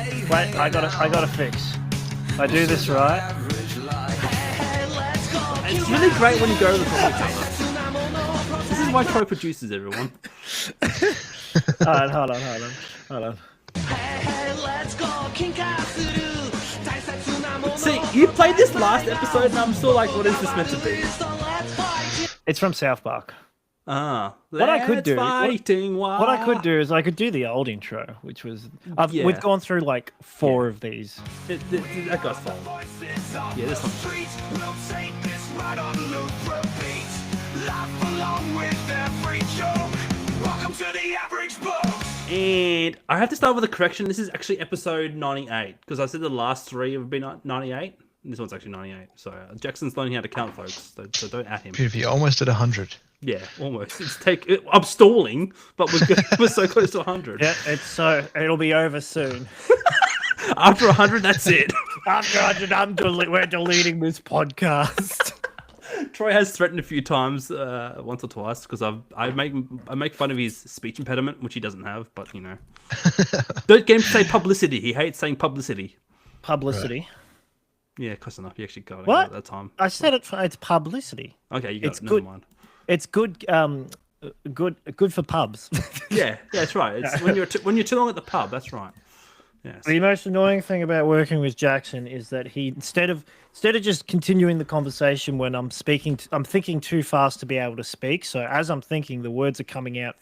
Wait, I gotta fix. I do this right. It's really great when you go to the top of each other. This is why Troy produces everyone. Alright, hold on. See, you played this last episode and I'm still like, what is this meant to be? It's from South Park. What I could do- what What I could do is I could do the old intro, which was we've gone through like 4 of these. That guy's fine. Yeah, this one. Welcome to the Average Blokes. And I have to start with a correction. This is actually episode 98 because I said the last 3 have been 98. And this one's actually 98. So Jackson's learning how to count, folks. So don't at him. Beautiful. You're almost at 100. Yeah, almost. I'm stalling, but we're so close to 100. Yeah, it'll be over soon. After 100, that's it. After 100, we're deleting this podcast. Troy has threatened a few times, once or twice, because I make fun of his speech impediment, which he doesn't have. But you know, don't get him to say publicity. He hates saying publicity. Publicity. Right. Yeah, close enough. You actually got it What? at that time. I said it's publicity. Okay, you got It's it. good. Never mind. It's good. Good for pubs. Yeah, that's right. It's when you're too long at the pub. That's right. Yes. The most annoying thing about working with Jackson is that he instead of just continuing the conversation when I'm speaking, I'm thinking too fast to be able to speak. So as I'm thinking, the words are coming out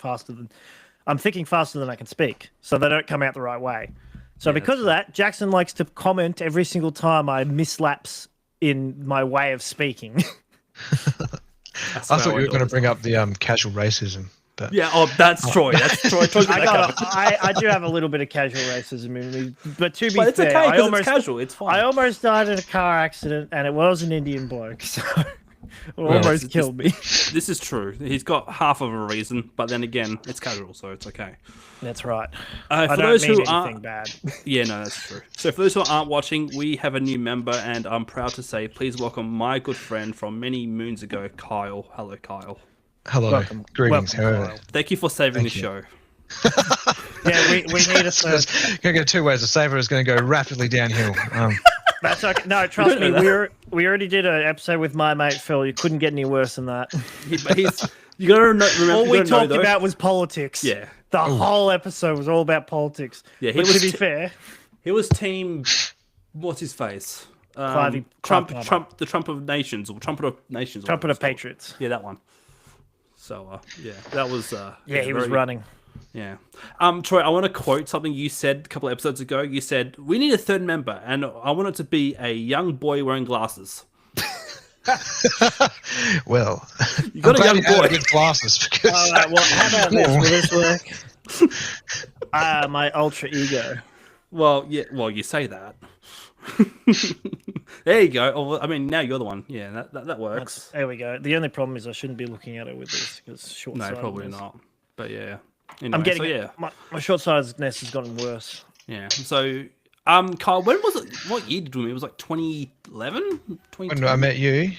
I'm thinking faster than I can speak, so they don't come out the right way. So because of that, Jackson likes to comment every single time I mislapse in my way of speaking. I thought you were going to bring up the casual racism. But... Yeah, that's Troy. That's Troy. I do have a little bit of casual racism in me, but to be But it's fair, okay because it's casual. It's fine. I almost died in a car accident, and it was an Indian bloke, so it almost killed me. This is true. He's got half of a reason, but then again, it's casual, so it's okay. That's right. For I those don't mean who anything aren't, bad. Yeah, no, that's true. So for those who aren't watching, we have a new member, and I'm proud to say, please welcome my good friend from many moons ago, Kyle. Hello, Kyle. Hello. Welcome. Greetings. Welcome, How are Kyle. Thank you for saving the show. Yeah, we need a third. Going to go 2 ways. The saver is going to go rapidly downhill. That's okay. No, trust me. We already did an episode with my mate Phil. You couldn't get any worse than that. You got to remember. All we talked about was politics. Yeah. The whole episode was all about politics. Yeah, to be fair, he was team. What's his face? Trump, the Trump of Nations, or Trumpet of Nations. Trumpet of Patriots. Yeah, that one. So, yeah, that was. He was running. Yeah. Troy, I want to quote something you said a couple of episodes ago. You said, we need a third member, and I want it to be a young boy wearing glasses. Well, you got a young boy with glasses. Because... All right, well, how about this? Will this work? My ultra ego. Well, yeah. Well, you say that. There you go. Oh, I mean, now you're the one. Yeah, that works. There we go. The only problem is I shouldn't be looking at it with this because short-sightedness. No, probably not. But yeah. Anyway, I'm getting my short-sightedness has gotten worse. Yeah. So, Kyle, when was it? What year did we meet? It was like 2011, When I met you,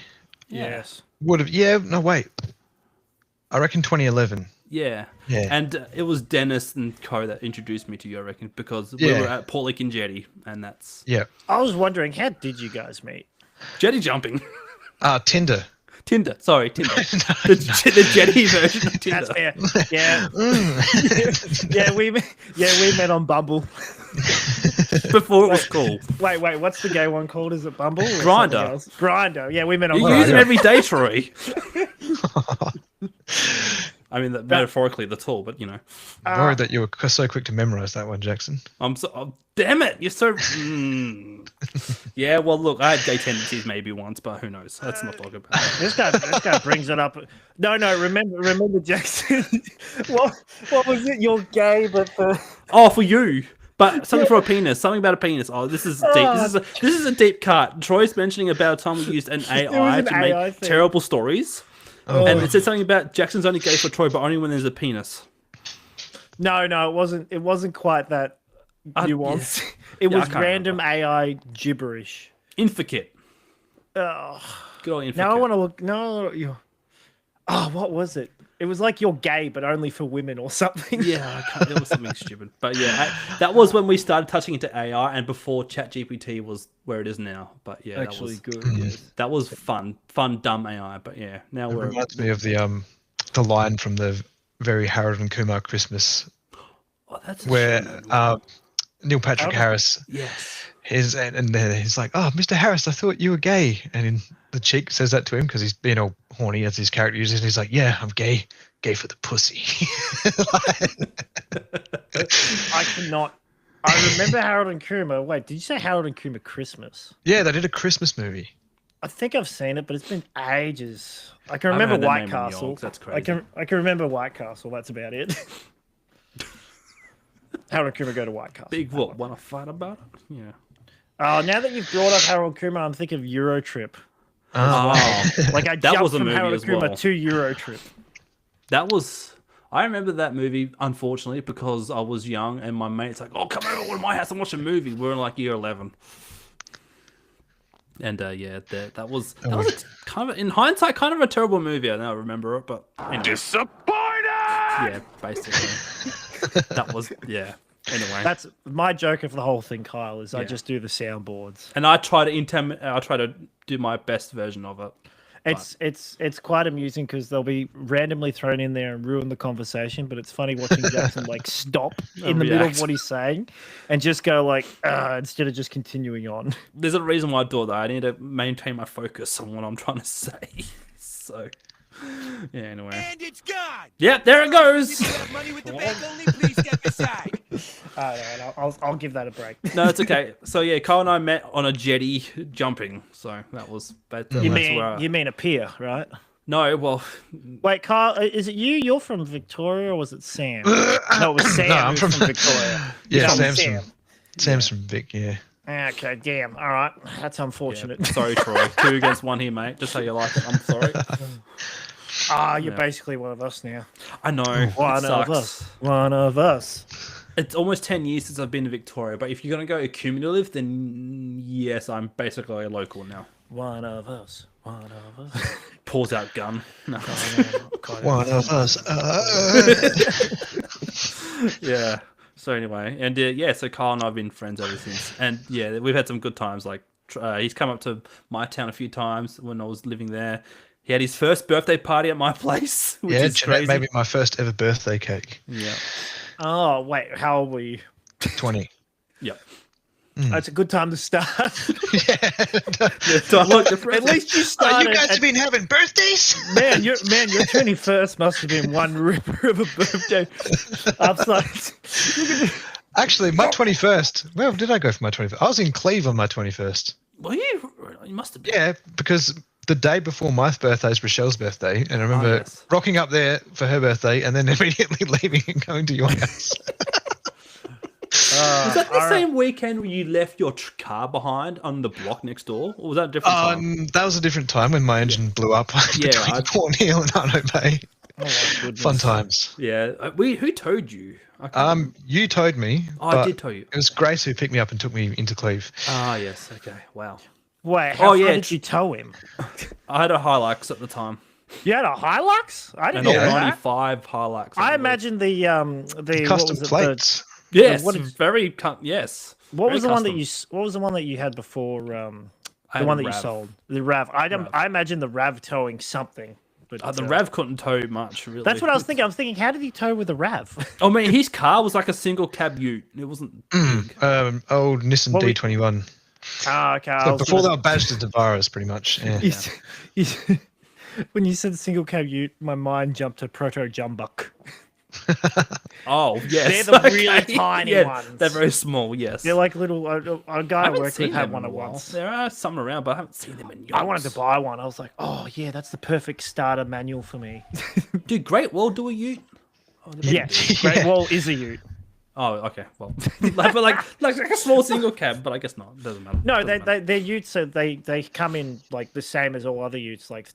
Yes. would have. Yeah. No, wait. I reckon 2011. Yeah. Yeah. And it was Dennis and Co that introduced me to you, I reckon, because we were at Port Lake and Jetty, and that's Yeah. I was wondering, how did you guys meet? jetty jumping. Tinder. Tinder. Sorry, Tinder. The jetty version of Tinder. That's fair. Yeah. we met on Bumble. Before it was cool. Wait, what's the gay one called? Is it Bumble? Or Grindr. something else? Grindr. Yeah, we met on You Grindr. use them every day, Troy. I mean, metaphorically, that's all, but you know. I'm worried that you were so quick to memorize that one, Jackson. Damn it! You're so. Yeah, well, look, I had gay tendencies maybe once, but who knows? Let's not talk about it. This guy brings it up. No, remember Jackson. What was it? You're gay, but for you. But something for a penis. Something about a penis. Oh, this is deep. This is a deep cut. Troy's mentioning about a time we used an AI to make terrible stories. And it said something about Jackson's only gay for Troy, but only when there's a penis. No, it wasn't quite that nuanced. Yeah. It was random AI gibberish. Inficate. Oh. Good old Inficate. Now I want to look. No, what was it? It was like You're Gay, but only for women or something. Yeah, it was something stupid. But yeah, that was when we started touching into AI, and before ChatGPT was where it is now. But yeah, Actually good. that was fun, dumb AI. But yeah, now It we're reminds me of the line from the very Harold and Kumar Christmas, where Neil Patrick Harris, and then he's like, "Oh, Mr. Harris, I thought you were gay," and the chick says that to him because he's being all horny as his character uses, and he's like, "Yeah, I'm gay for the pussy." I cannot. I remember Harold and Kumar. Wait, did you say Harold and Kumar Christmas? Yeah, they did a Christmas movie. I think I've seen it, but it's been ages. I can remember White Castle. That's crazy. I can remember White Castle. That's about it. Harold and Kumar go to White Castle. Big what? Want to fight about it? Yeah. Oh, now that you've brought up Harold and Kumar, I'm thinking of Eurotrip. Oh, Like I that jumped was a from movie Harold as and Kumar well. to Eurotrip. That was. I remember that movie, unfortunately, because I was young and my mate's like, "Oh, come over to my house and watch a movie." We were in like year 11. And that was kind of, in hindsight, kind of a terrible movie. I now remember it, but anyway. Disappointed! Yeah, basically. That was, yeah. Anyway. That's my joke of the whole thing, Kyle, is I Yeah. just do the soundboards. And I try to do my best version of it. It's quite amusing because they'll be randomly thrown in there and ruin the conversation, but it's funny watching Jackson like stop in the middle of what he's saying and just go like instead of just continuing on. There's a reason why I do that. I need to maintain my focus on what I'm trying to say. So, yeah, anyway. And it's gone! Yeah, there it goes. If you have money with the bank only, please step aside. I'll give that a break. No, it's okay. So yeah, Kyle and I met on a jetty jumping. So that was You mean a pier, right? No, well, Wait, Kyle, is it you? You're from Victoria, or was it Sam? No, it was Sam. No, I'm from from Victoria. Yeah, No, Sam's from Vic. Yeah. Okay, damn. All right, that's unfortunate. sorry, Troy. 2 against 1 here, mate. Just how you like it. I'm sorry. You're basically one of us now. I know. One of us. One of us. It's almost 10 years since I've been to Victoria, but if you're going to go cumulative, then yes, I'm basically a local now. One of us. One of us. Pulls out gun. No. One of us. Yeah. So anyway, and so Kyle and I have been friends ever since. And yeah, we've had some good times. Like he's come up to my town a few times when I was living there. He had his first birthday party at my place, which is crazy. Maybe my first ever birthday cake. Yeah. Oh, wait, how old were you? 20. Yep. That's a good time to start. At least you started. You guys have been having birthdays? Man, your 21st must have been one ripper of a birthday. I'm like, Actually, my 21st. Where did I go for my 21st? I was in Cleve on my 21st. Well, you must have been. Yeah, because the day before my birthday is Rochelle's birthday, and I remember rocking up there for her birthday and then immediately leaving and going to your house. Was that the same weekend where you left your car behind on the block next door, or was that a different time? That was a different time when my engine blew up between Port Neal and Arno Bay. oh my goodness. Fun times. Yeah, who towed you? You towed me. I did tow you. It was Grace who picked me up and took me into Cleve. Ah, yes. Okay. Wow. Wait, how far did you tow him? I had a Hilux at the time. You had a Hilux? I didn't An know old that. 95 Hilux. I imagine the Custom plates. Yes, What was the one that custom. what was the one that you had before the had one a that you Rav. sold? The Rav. I Rav. imagine the Rav towing something. But The Rav couldn't tow much, really. That's what I was thinking. I was thinking, how did he tow with the Rav? I mean, his car was like a single cab ute. It wasn't big. Old Nissan What we- D21. Okay. So before they were badged as Tavares, pretty much. Yeah. When you said single cab ute, my mind jumped to Proto Jumbuck. Oh, yes. They're the really tiny ones. They're very small, yes. They're like little. A guy I haven't worked seen with had them one in a of while. once. There are some around, but I haven't seen them in years. I wanted to buy one. I was like, oh yeah, that's the perfect starter manual for me. Dude, Great Wall do a ute? Oh, Yeah, Great Wall is a ute. Oh, okay. Well, like a small single cab, but I guess not. It doesn't matter. No, Doesn't matter. they're utes, so they come in like the same as all other utes, like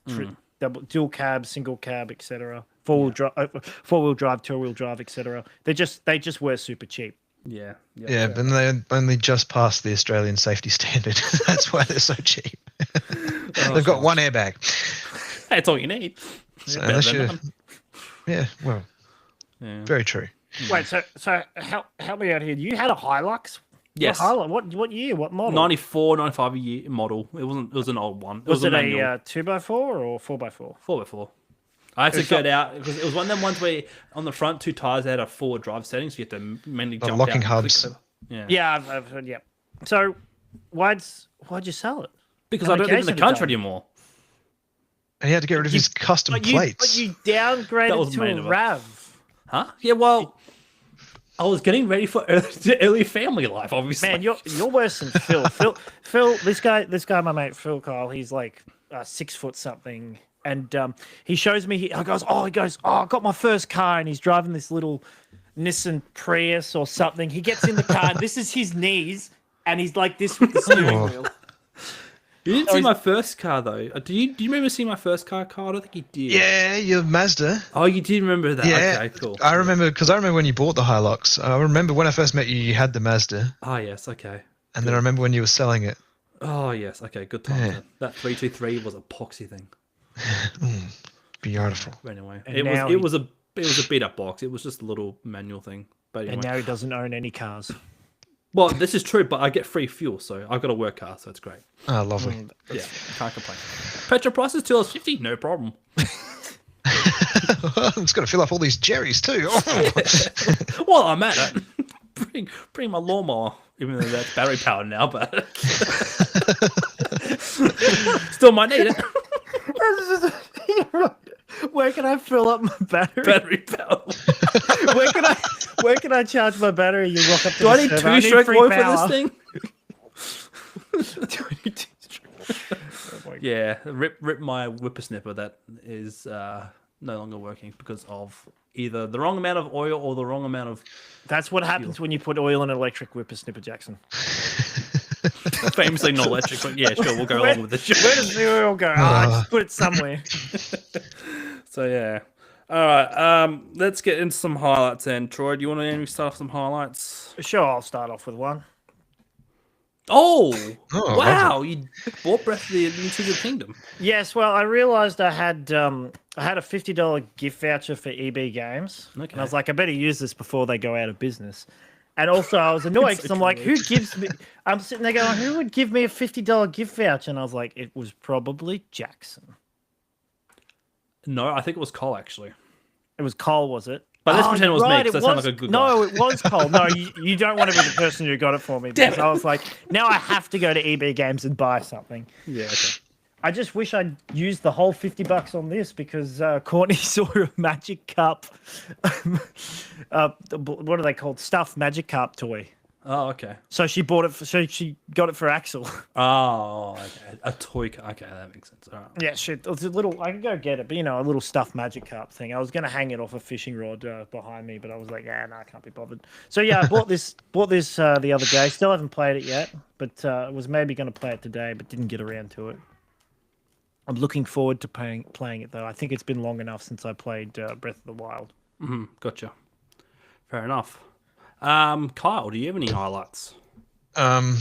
dual cab, single cab, etc. Four-wheel drive, two-wheel drive, etc. They just were super cheap. Yeah. Yeah, but they only just passed the Australian safety standard. That's why they're so cheap. They've got one airbag. That's all you need. So Better unless than you, none. Yeah, well, very true. Wait, so help me out here. You had a Hilux? Yes. What year? What model? 94, 95 a year model. It was an old one. Was it a a manual. 2x4 or 4x4? 4x4. I had to get out because it was one of them ones where on the front two tires they had a forward drive setting, so you have to manually jump locking out. hubs. Yeah, I've heard. Yeah. So why'd you sell it? Because I don't live in the country anymore. And he had to get rid of his custom plates. But you downgraded to a RAV. Huh? Yeah, well, I was getting ready for early family life, obviously. Man, you're worse than Phil. Phil, this guy, my mate Phil Kyle, he's like 6 foot something, and he shows me. He goes, I got my first car, and he's driving this little Nissan Prius or something. He gets in the car, and this is his knees, and he's like this with the steering wheel. You didn't see my first car though. Do you remember seeing my first car, Carl? I don't think you did. Yeah, your Mazda. Oh, you did remember that? Yeah, okay, cool. I remember because I remember when you bought the Hilux. I remember when I first met you, you had the Mazda. Oh yes, okay. And then I remember when you were selling it. Oh yes, okay, good time. Yeah. That 323 was a poxy thing. Beautiful. Anyway, it was a beat up box. It was just a little manual thing. But anyway. And now he doesn't own any cars. Well, this is true, but I get free fuel, so I've got a work car, so it's great. Oh, lovely. Yeah, can't complain. Petrol prices $2.50, no problem. It's got to fill up all these Jerry's too. Well, I'm at it. Bring my lawnmower, even though that's battery powered now, but still might need it. Where can I fill up my battery? Battery power. Where can I charge my battery? You walk up to Do I need 2-stroke oil for this thing? Yeah, rip my whippersnipper that is no longer working because of either the wrong amount of oil or the wrong amount of. That's what happens when you put oil in an electric whippersnipper, Jackson. Famously not electric, but yeah, sure, we'll go along with this. Where does the oil go? Just put it somewhere. So yeah. All right, let's get into some highlights then. Troy, do you want to start off some highlights? Sure, I'll start off with one. Oh wow! You bought Breath of the Kingdom. Yes, well, I realised I had a $50 gift voucher for EB Games, and I was like, I better use this before they go out of business. And also, I was annoyed because I'm like, who gives me? I'm sitting there going, who would give me a $50 gift voucher? And I was like, it was probably Jackson. No, I think it was Cole actually. It was Cole, was it? But let's pretend it was me because that sounds like a good guy. No, it was Cole. No, you don't want to be the person who got it for me. Because I was like, now I have to go to EB Games and buy something. Yeah, okay. I just wish I'd used the whole $50 on this because Courtney saw a Magic Cup. What are they called? Stuffed Magic Cup toy. Oh, okay. So she bought it. She got it for Axel. Oh, okay. A toy. Okay, that makes sense. All right. Yeah, shit. It was a little. I could go get it, but a little stuffed Magic Cup thing. I was gonna hang it off a fishing rod behind me, but I was like, no, I can't be bothered. So yeah, I bought this. The other day. Still haven't played it yet, but was maybe gonna play it today, but didn't get around to it. I'm looking forward to playing it though. I think it's been long enough since I played Breath of the Wild. Mm-hmm. Gotcha. Fair enough. Kyle, do you have any highlights? I'm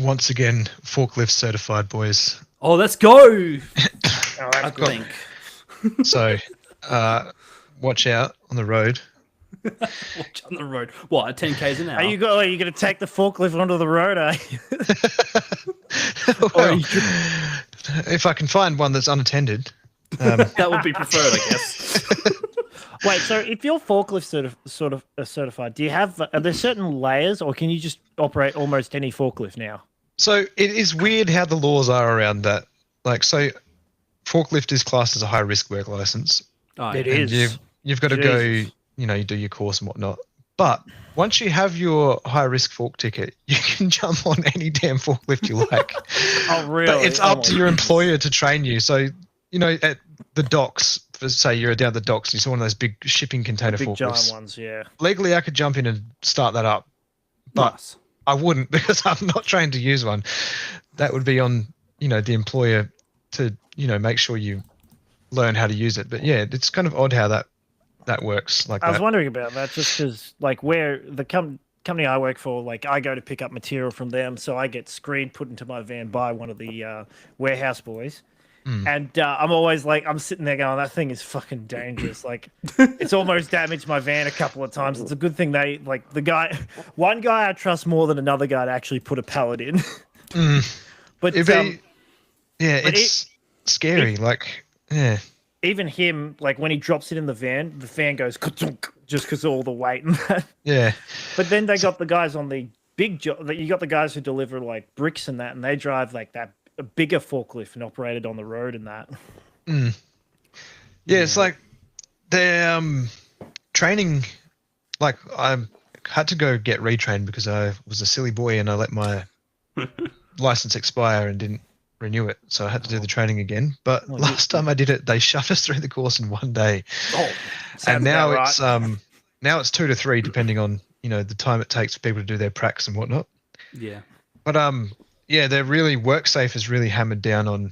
once again forklift certified, boys. Oh, let's go! I think. So, watch out on the road. Watch on the road. What, at 10 k's an hour? Are you going to take the forklift onto the road? Well, if I can find one that's unattended, that would be preferred, I guess. Wait, so if you're forklift certified, do you have are there certain layers, or can you just operate almost any forklift now? So it is weird how the laws are around that. Like, so forklift is classed as a high risk work license. Oh, it is. You've got to go. You do your course and whatnot. But once you have your high risk fork ticket, you can jump on any damn forklift you like. Oh, really? But it's up to your employer to train you. So, at the docks, say you're down the docks, you saw one of those big shipping container big forklifts. Giant ones, yeah. Legally, I could jump in and start that up, but nice. I wouldn't because I'm not trained to use one. That would be on, the employer to, make sure you learn how to use it. But yeah, it's kind of odd how that works like that. I was wondering about that just because, like, where the company I work for, like, I go to pick up material from them, so I get screened, put into my van by one of the warehouse boys. And I'm always like, I'm sitting there going, that thing is fucking dangerous. Like, it's almost damaged my van a couple of times. It's a good thing one guy I trust more than another guy to actually put a pallet in. But it's scary. Even him, like when he drops it in the fan goes just because of all the weight and that. Yeah. But then they got the guys on the big job. You got the guys who deliver like bricks and that, and they drive like that a bigger forklift and operated on the road and that. Yeah, it's like they're training. Like I had to go get retrained because I was a silly boy and I let my license expire and didn't renew it, so I had to do the training again. But last time I did it, they shoved us through the course in one day. And now it's 2 to 3, depending on the time it takes for people to do their pracs and whatnot. Yeah. But they're really WorkSafe is really hammered down on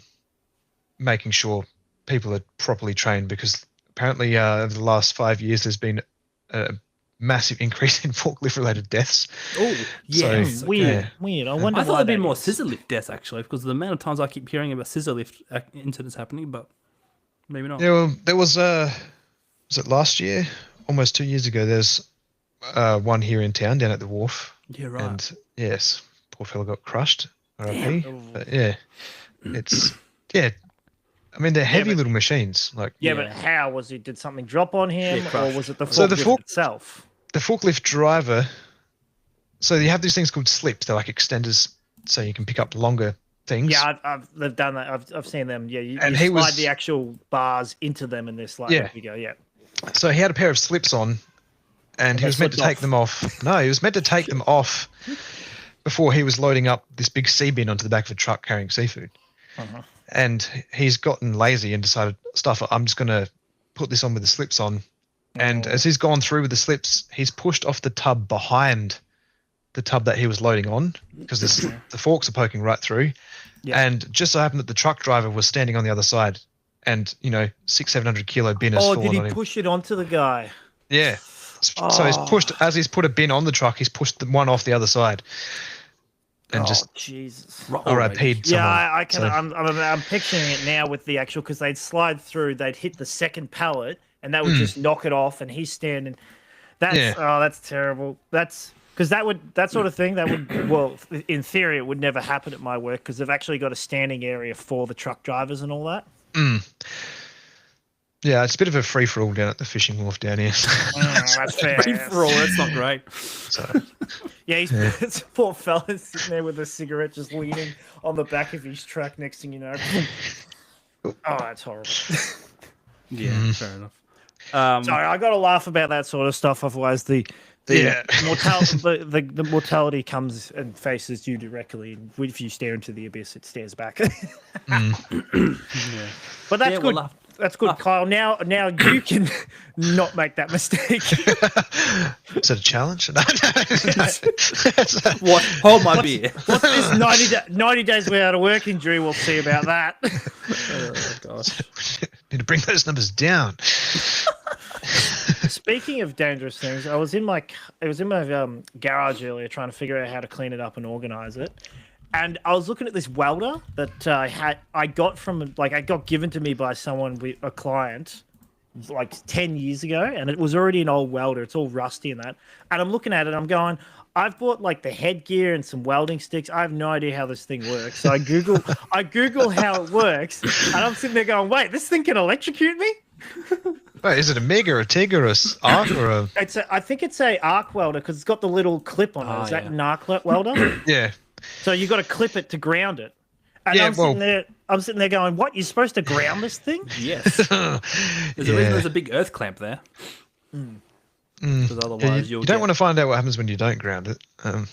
making sure people are properly trained, because apparently over the last 5 years there's been a massive increase in forklift-related deaths. Oh, yeah. So, weird. I wonder. I thought there'd be more scissor lift deaths actually, because of the amount of times I keep hearing about scissor lift incidents happening, but maybe not. Yeah, well, there was it last year, almost 2 years ago? There's one here in town down at the wharf. Yeah, right. And yes, poor fella got crushed. RIP. But it's I mean, they're heavy little machines. But how was it? Did something drop on him, or was it the So forklift itself? The forklift driver. So you have these things called slips. They're like extenders, so you can pick up longer things. Yeah, they've done that. I've seen them. Yeah, you he slide the actual bars into them, and they're slightly bigger. Yeah. So he had a pair of slips on, and he was meant to take them off. No, he was meant to take them off before he was loading up this big sea bin onto the back of a truck carrying seafood. And he's gotten lazy and decided, I'm just going to put this on with the slips on. And as he's gone through with the slips, he's pushed off the tub behind the tub that he was loading on, because the forks are poking right through. Yeah. And just so happened that the truck driver was standing on the other side, and 600-700 kilo bin has fallen on him. Oh, did he push it onto the guy? Yeah. So he's put a bin on the truck, he's pushed the one off the other side. And Jesus. RIP'd someone. Yeah, I'm picturing it now with the actual, because they'd slide through, they'd hit the second pallet, and that would just knock it off, and he's standing. That's terrible. That's because that sort of thing, in theory, it would never happen at my work, because they've actually got a standing area for the truck drivers and all that. Yeah, it's a bit of a free-for-all down at the fishing wharf down here. That's fair. Free-for-all, that's not great. So, this poor fella's sitting there with a cigarette just leaning on the back of his truck, next thing you know. That's horrible. Yeah, fair enough. Sorry, I got to laugh about that sort of stuff, otherwise the mortality comes and faces you directly, and if you stare into the abyss, it stares back. But that's good. That's good, Kyle. Now you can not make that mistake. Is it a challenge? What? Hold my beer. What's this 90 days without a work injury? We'll see about that. Oh, gosh. Need to bring those numbers down. Speaking of dangerous things, I was in my garage earlier trying to figure out how to clean it up and organize it. And I was looking at this welder that I got given to me by a client, like 10 years ago, and it was already an old welder. It's all rusty and that. And I'm looking at it, I'm going, I've bought like the headgear and some welding sticks. I have no idea how this thing works. So I Google how it works, and I'm sitting there going, wait, this thing can electrocute me? Wait, is it a MIG or a TIG or a arc or a? I think it's a arc welder, because it's got the little clip on it. Is that an arc welder? Yeah. So you got to clip it to ground it. And I'm sitting there going, what? You're supposed to ground this thing? Yes. There's a reason there's a big earth clamp there. Because otherwise you don't want to find out what happens when you don't ground it.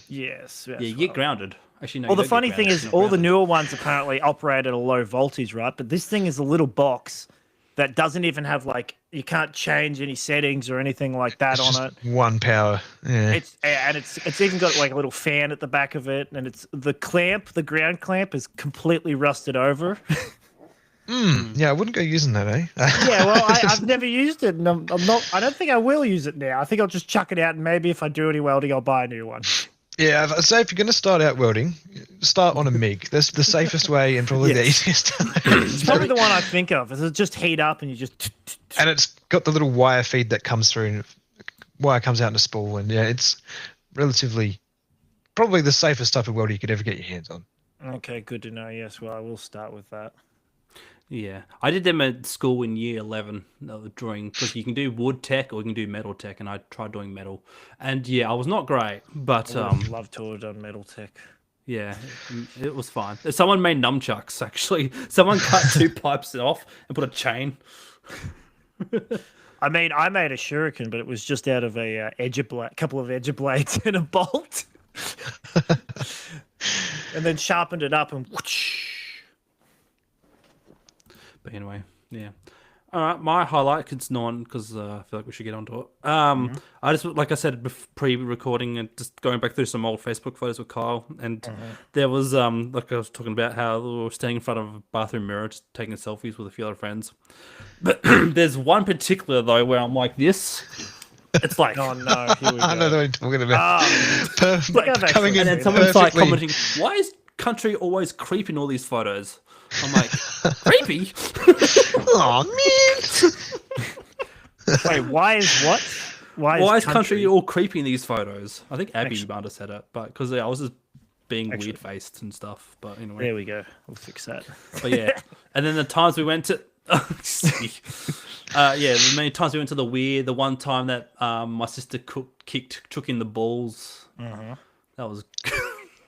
Yes. Yeah, you get grounded. Actually, no. Well, the funny thing is, all the newer ones apparently operate at a low voltage, right? But this thing is a little box that doesn't even have, like, you can't change any settings or anything like that on it. One power. Yeah. It's even got like a little fan at the back of it, and it's the ground clamp is completely rusted over. Yeah, I wouldn't go using that, eh? Yeah, well, I've never used it, and I don't think I will use it now. I think I'll just chuck it out, and maybe if I do any welding, I'll buy a new one. Yeah, I'd say if you're going to start out welding, start on a MIG. That's the safest way and probably the easiest. It's probably the one I think of. Is it just heat up and you just... And it's got the little wire feed that comes through, and wire comes out in a spool, and yeah, it's relatively probably the safest type of welder you could ever get your hands on. Okay, good to know. Yes, well, I will start with that. Yeah, I did them at school in year 11, drawing, because you can do wood tech or you can do metal tech, and I tried doing metal. And yeah, I was not great, but... I would love to have done metal tech. Yeah, it was fine. Someone made nunchucks, actually. Someone cut 2 pipes off and put a chain. I mean, I made a shuriken, but it was just out of a couple of edge blades and a bolt. And then sharpened it up and whoosh. But anyway, yeah. All right, my highlight, because I feel like we should get onto it. I just, like I said, pre-recording and just going back through some old Facebook photos with Kyle, and there was, like I was talking about how we were standing in front of a bathroom mirror, just taking selfies with a few other friends. But there's one particular, though, where I'm like this. It's like, oh no, here we go. I know what you're talking about. Coming in, and then someone's like commenting, why is country always creeping all these photos? I'm like, creepy? Oh man! Wait, why is what? Why is country all creepy in these photos? I think Abby might have said it, but because I was just being weird faced and stuff. But anyway, there we go. We'll fix that. But yeah, and then the times we went to, the many times we went to the one time that my sister took in the balls. That was.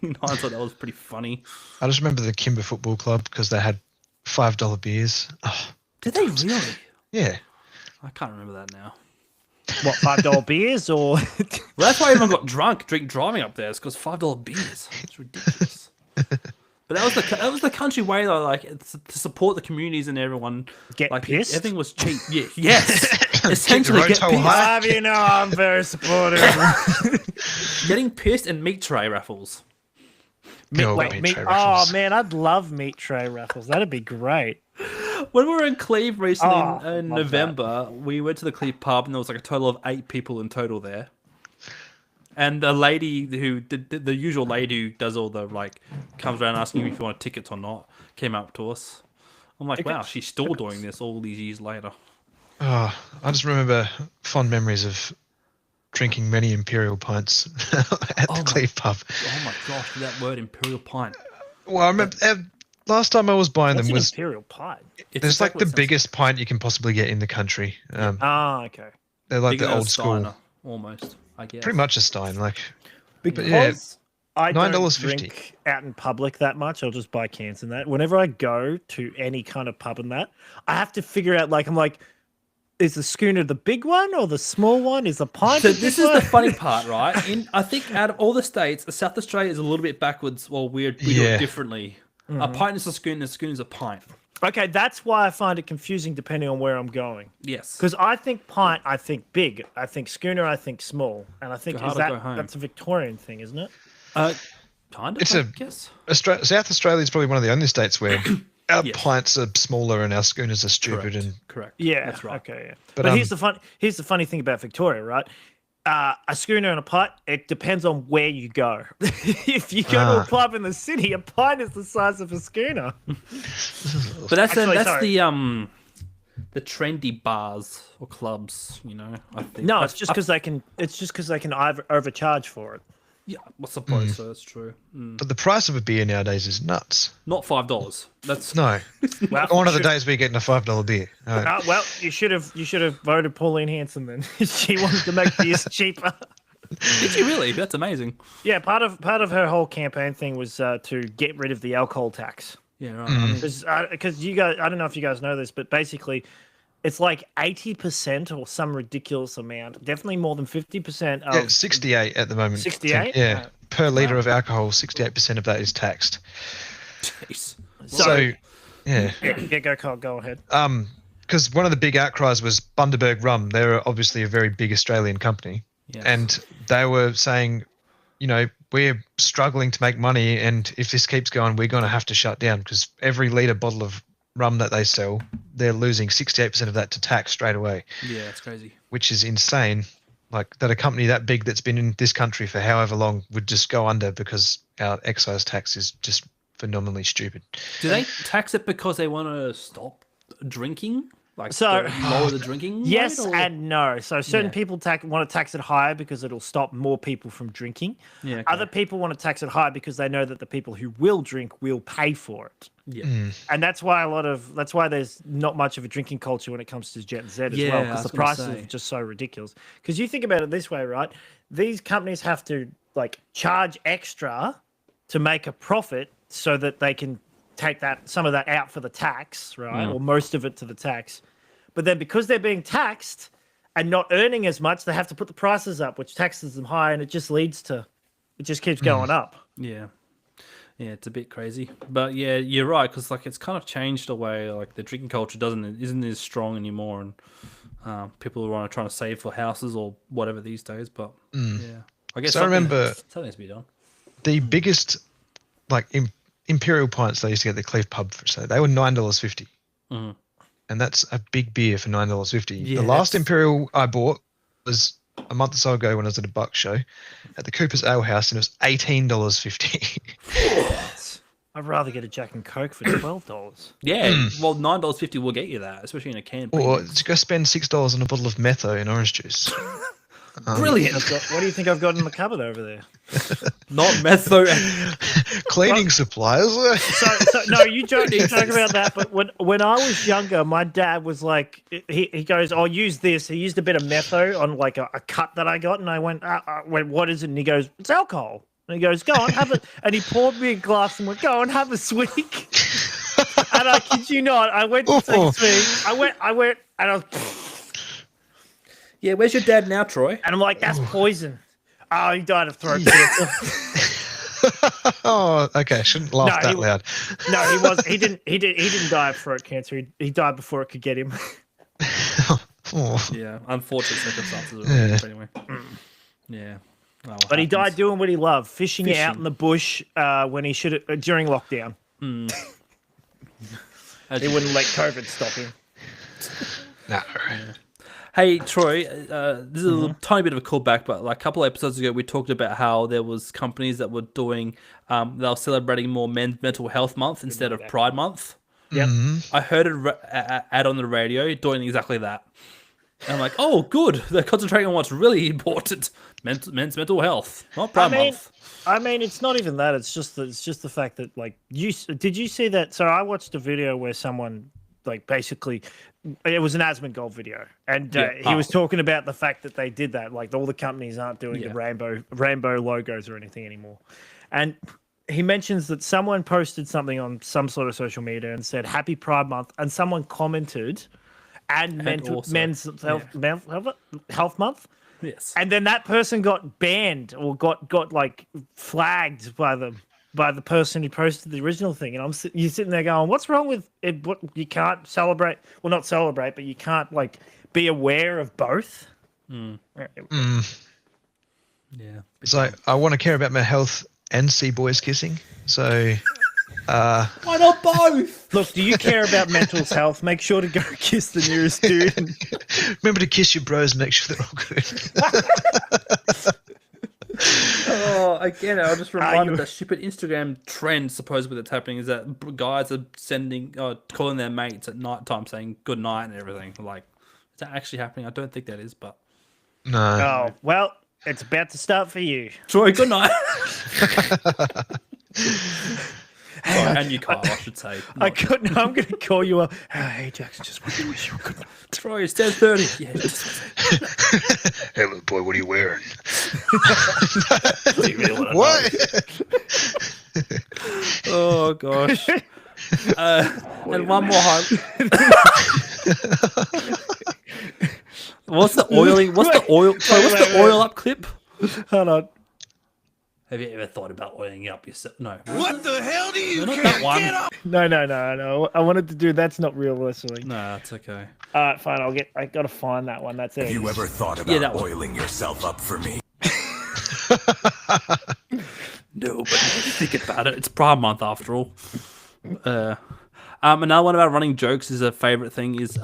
In hindsight, that was pretty funny. I just remember the Kimber Football Club because they had $5 beers. Oh, did they really? Yeah. I can't remember that now. What, $5 beers or? Well, that's why everyone got driving up there. It's because $5 beers. It's ridiculous. But that was the country way though, like to support the communities and everyone. Get like pissed. Everything was cheap. Yeah. Yes. Essentially, get pissed. You know, I'm very supportive. Getting pissed and meat tray raffles. Meat man, I'd love meat tray raffles. That'd be great. When we were in Cleve recently in November, we went to the Cleve pub and there was like a total of 8 people in total there. And a lady who did the usual lady who does all the comes around asking you if you want tickets or not came up to us. I'm like, wow, she's still doing this all these years later. Oh, I just remember fond memories of drinking many imperial pints at the Cleve pub. Oh my gosh, that word imperial pint. Well, I remember last time I was buying them was imperial pint. It's like the biggest pint you can possibly get in the country. Okay. They're like bigger the old school, Steiner, almost. I guess pretty much a Stein, because I don't $9.50 drink out in public that much. I'll just buy cans and that. Whenever I go to any kind of pub and that, I have to figure out. I'm like, is the schooner the big one or the small one? Is the pint? So this is the funny part, right? I think out of all the states, South Australia is a little bit backwards. Well, we do it differently. A pint is a schooner. A schooner is a pint. Okay, that's why I find it confusing depending on where I'm going. Yes. Because I think pint, I think big. I think schooner, I think small. And I think that's a Victorian thing, isn't it? Kind of, I guess. South Australia is probably one of the only states where our pints are smaller and our schooners are stupid. Correct. Yeah, that's right. Okay, yeah. But here's the funny thing about Victoria, right? A schooner and a pint, it depends on where you go. If you go to a pub in the city, a pint is the size of a schooner. But that's the trendy bars or clubs, you know. I think. No, it's just because they can. It's just because they can overcharge for it. Yeah, I suppose so. That's true. But the price of a beer nowadays is nuts. Not $5. That's no. One of the days we're getting a $5 beer. Well, you should have voted Pauline Hanson then. She wanted to make beers cheaper. Did she really? That's amazing. Yeah, part of her whole campaign thing was to get rid of the alcohol tax. Yeah, right. Because you guys, I don't know if you guys know this, but basically, it's like 80% or some ridiculous amount. Definitely more than 50% of... Yeah, 68 at the moment. 68? Yeah. Per litre of alcohol, 68% of that is taxed. Jeez. So yeah. Go ahead. Because one of the big outcries was Bundaberg Rum. They're obviously a very big Australian company. Yes. And they were saying, you know, we're struggling to make money, and if this keeps going, we're going to have to shut down because every litre bottle of rum that they sell, they're losing 68% of that to tax straight away. Yeah, it's crazy. Which is insane. like that a company that big that's been in this country for however long would just go under because our excise tax is just phenomenally stupid. Do they tax it because they want to stop drinking? Like, so lower the drinking? Yes rate, and no. So certain people want to tax it higher because it'll stop more people from drinking. Yeah. Okay. Other people want to tax it higher because they know that the people who will drink will pay for it. Yeah. And that's why there's not much of a drinking culture when it comes to Gen Z as well, because the prices are just so ridiculous. Because you think about it this way, right? These companies have to like charge extra to make a profit so that they can take some of that out for the tax, right? Or most of it to the tax. But then because they're being taxed and not earning as much, they have to put the prices up, which taxes them high, and it just keeps going up. Yeah. Yeah, it's a bit crazy. But yeah, you're right, because like it's kind of changed the way like the drinking culture isn't as strong anymore, and people are trying to save for houses or whatever these days. But yeah, I guess so I remember something has to be done. The biggest like Imperial pints they used to get at the Cleef pub for, so they were $9.50. And that's a big beer for $9.50. Yeah, the last Imperial I bought was a month or so ago when I was at a Buck show at the Cooper's Ale House, and it was $18.50. I'd rather get a Jack and Coke for $12. Yeah, well, $9.50 will get you that, especially in a can. Or to go spend $6 on a bottle of Metho and orange juice. Brilliant. What do you think I've got in the cupboard over there? Not Metho. Cleaning supplies. So no, you joke about that. But when I was younger, my dad was like, he goes, "I'll use this." He used a bit of Metho on like a cut that I got, and I went, "What is it?" And he goes, "It's alcohol." And he goes, "Go on, have it." And he poured me a glass and went, "Go on, have a swig." And I kid you not, I went to take a swig. I went, and I was. Yeah, where's your dad now, Troy? And I'm like, that's poison. Oh, he died of throat cancer. Oh, okay. Shouldn't laugh that loud. No, he didn't die of throat cancer. He died before it could get him. Yeah, unfortunate circumstances. Anyway. Yeah. Oh, but he died doing what he loved, fishing out in the bush when he should during lockdown. He wouldn't let COVID stop him. No. Yeah. Hey Troy, this is a little tiny bit of a callback, but like a couple of episodes ago, we talked about how there was companies that were doing, they were celebrating more Men's Mental Health Month instead of Pride Month. Yeah, I heard an ad on the radio doing exactly that. And I'm like, oh, good. They're concentrating on what's really important: men's mental health, not Pride Month. I mean, it's not even that. It's just the fact that like did you see that? So I watched a video where someone like basically. It was an Asmongold video, and he was talking about the fact that they did that. Like all the companies aren't doing the rainbow logos or anything anymore. And he mentions that someone posted something on some sort of social media and said "Happy Pride Month," and someone commented, "And Men's Health Month." Yes. And then that person got banned or got like flagged by the person who posted the original thing, and you're sitting there going, "What's wrong with it? What you can't celebrate? Well, not celebrate, but you can't like be aware of both." Yeah. So I want to care about my health and see boys kissing. So, why not both? Look, do you care about mental health? Make sure to go kiss the nearest dude. Remember to kiss your bros and make sure they're all good. Oh, again, I just reminded that stupid Instagram trend supposedly that's happening is that guys are calling their mates at night time saying good night and everything. Like, is that actually happening? I don't think that is, but no. Oh, well, it's about to start for you. Troy, good night. Sorry, and you, Kyle, I should say. I'm going to call you up. Hey, Jackson, just want to wish you a good night. Troy, it's 10:30. Yeah, just hey, little boy, what are you wearing? Do you really want to What? Oh, gosh. And one more What's the oiling? What's the oil up clip? Hold on. Have you ever thought about oiling up yourself? No. What the hell do you Not care? that one. Get up! No. I wanted to do that's not real wrestling. No, that's okay. All right, fine. I got to find that one. That's it. Have you ever thought about oiling yourself up for me? No, but think about it. It's Pride Month after all. Another one about running jokes is a favorite thing. Is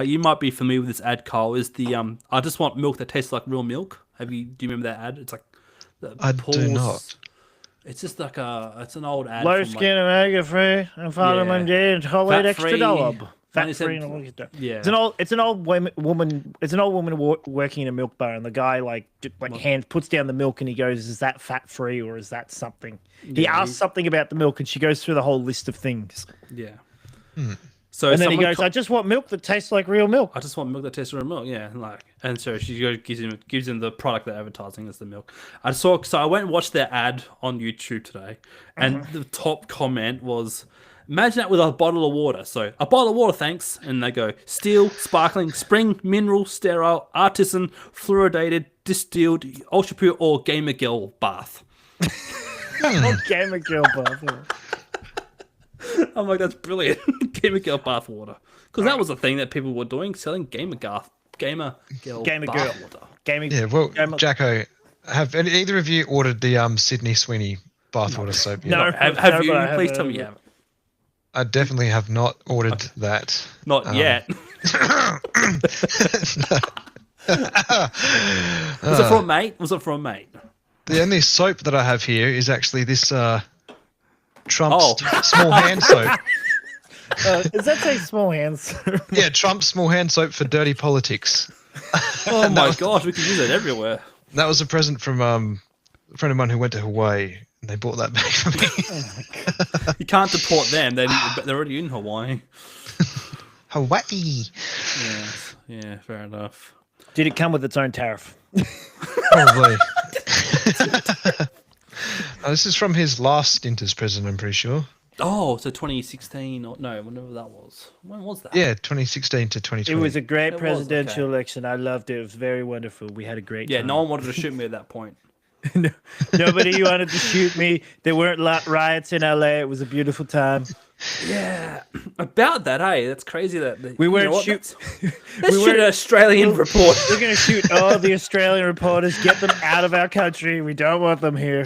you might be familiar with this ad, Carl. Is the I just want milk that tastes like real milk. Do you remember that ad? It's like I do not. It's just like it's an old ad. Low skin, omega free, and vitamin D, and chocolate extra dollop. Fat free. Yeah. It's an old woman. It's an old woman working in a milk bar, and the guy puts down the milk, and he goes, "Is that fat free or is that something?" He asks something about the milk, and she goes through the whole list of things. Yeah. So and then he goes, "I just want milk that tastes like real milk. I just want milk that tastes like real milk." Yeah, and so she gives him the product they're advertising as the milk. So I went and watched their ad on YouTube today, and the top comment was, "Imagine that with a bottle of water." So a bottle of water, thanks. And they go, "Still, sparkling, spring, mineral, sterile, artisan, fluoridated, distilled, ultra pure, or gamer girl bath." Gamer girl bath. I'm like, that's brilliant. Gamer girl bath water, because that was a thing that people were doing, selling gamer girl bath water. Yeah, well, Jacko, have either of you ordered the Sydney Sweeney bathwater soap yet? No, have you? Please tell me you haven't. I definitely have not ordered that. Not yet. Was it from a mate? The only soap that I have here is actually this Trump's small hand soap. Does that say small hands? Yeah, Trump's small hand soap for dirty politics. Oh my gosh, we can use it everywhere. That was a present from a friend of mine who went to Hawaii, and they bought that back for me. Oh my God. You can't deport them. They're already in Hawaii. Hawaii. Yeah, fair enough. Did it come with its own tariff? Probably. This is from his last stint as president, I'm pretty sure. Oh, so 2016 or no, whenever that was. When was that? Yeah, 2016 to 2020. It was a great presidential election. I loved it. It was very wonderful. We had a great time. Yeah, no one wanted to shoot me at that point. Nobody wanted to shoot me. There weren't riots in LA. It was a beautiful time. Yeah, about that, hey, that's crazy that we weren't shoot. Let's shoot an Australian reporter. We're going to shoot all the Australian reporters, get them out of our country. We don't want them here.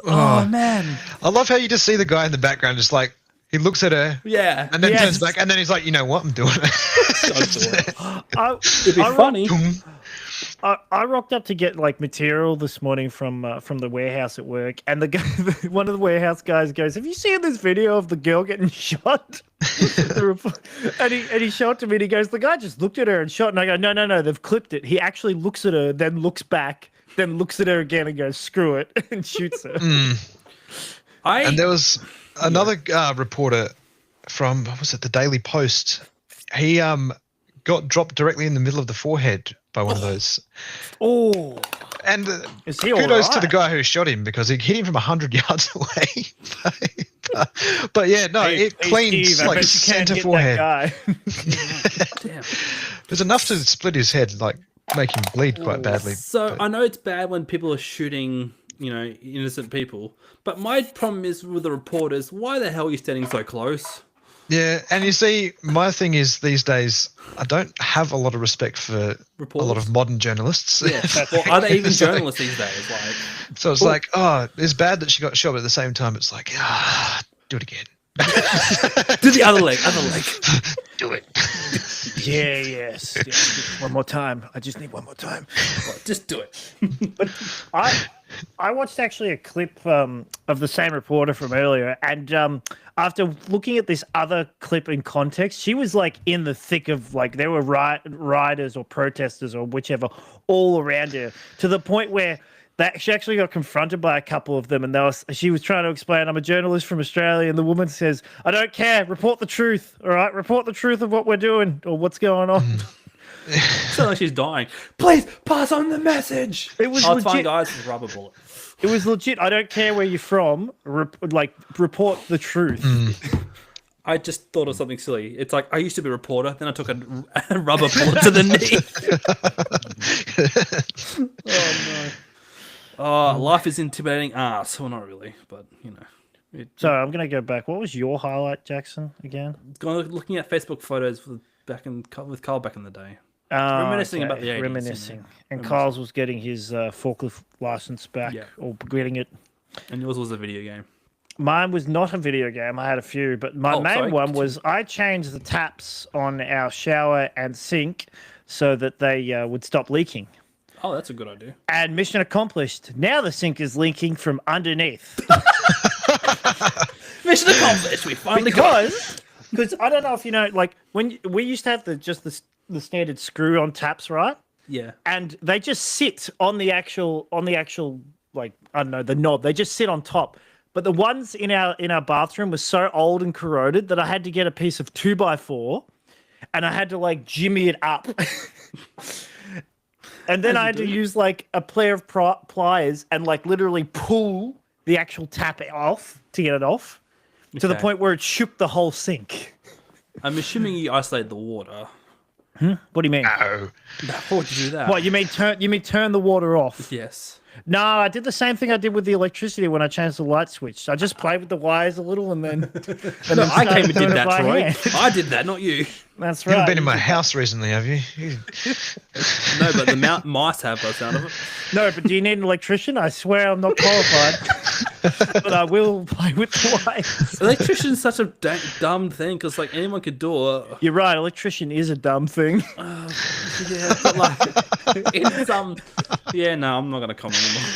Oh man, I love how you just see the guy in the background, just like he looks at her, and then turns back, and then he's like, "You know what? I'm doing it." It'd be funny. I rocked up to get material this morning from the warehouse at work, and the guy, one of the warehouse guys goes, "Have you seen this video of the girl getting shot?" and he showed it to me, and he goes, "The guy just looked at her and shot," and I go, "No, they've clipped it." He actually looks at her, then looks back, then looks at her again and goes, "Screw it," and shoots her. And there was another reporter from, what was it, the Daily Post. He got dropped directly in the middle of the forehead by one of those. Oh. And is he kudos to the guy who shot him, because he hit him from 100 yards away. but yeah, no, it cleans Steve, center forehead. Damn. There's enough to split his head, make him bleed quite badly. So I know it's bad when people are shooting, innocent people. But my problem is with the reporters, why the hell are you standing so close? Yeah, and you see, my thing is these days, I don't have a lot of respect for a lot of modern journalists. Yeah, well, are they even journalists these days? So it's it's bad that she got shot, but at the same time, it's do it again. Do the other leg. Do it. Yes. One more time. I just need one more time. Well, just do it. But I watched actually a clip of the same reporter from earlier, and after looking at this other clip in context, she was in the thick of there were rioters or protesters or whichever all around her, to the point where she actually got confronted by a couple of them, and she was trying to explain, "I'm a journalist from Australia," and the woman says, "I don't care. Report the truth. All right, report the truth of what we're doing or what's going on." It's not like she's dying. Please pass on the message. It was legit. Fine, guys. It's a rubber bullet. It was legit. I don't care where you're from. Report the truth. I just thought of something silly. It's I used to be a reporter, then I took a rubber bullet to the knee. Oh no. Life is intimidating ass. Well, not really, but So I'm going to go back. What was your highlight, Jackson, again? Looking at Facebook photos with Carl back in the day. Reminiscing about the 80s. Reminiscing. And Carl's was getting his forklift license back, or getting it. And yours was a video game. Mine was not a video game. I had a few, but my main one was I changed the taps on our shower and sink so that they would stop leaking. Oh, that's a good idea. And mission accomplished. Now the sink is leaking from underneath. Mission accomplished. We finally got it. Because I don't know if you know, like when we used to have the standard screw on taps, right? Yeah. And they just sit on the actual like I don't know, the knob. They just sit on top. But the ones in our bathroom were so old and corroded that I had to get a piece of 2x4 and I had to like jimmy it up. And then I had to use like a pair of pliers and like literally pull the actual tap off to get it off to the point where it shook the whole sink. I'm assuming you isolated the water. What do you mean? No. How would you do that? What you mean turn the water off? Yes. No, I did the same thing I did with the electricity when I changed the light switch. I just played with the wires a little and then. I came and did that, Troy. I did that, not you. That's You right. haven't been in my house recently, have you? No, but the mice have, by the sound of it. No, but do you need an electrician? I swear I'm not qualified. But I will play with the wires. Electrician's such a dumb thing because like anyone could do it. You're right. Electrician is a dumb thing. Yeah, but like in some. Yeah, no, I'm not going to comment anymore.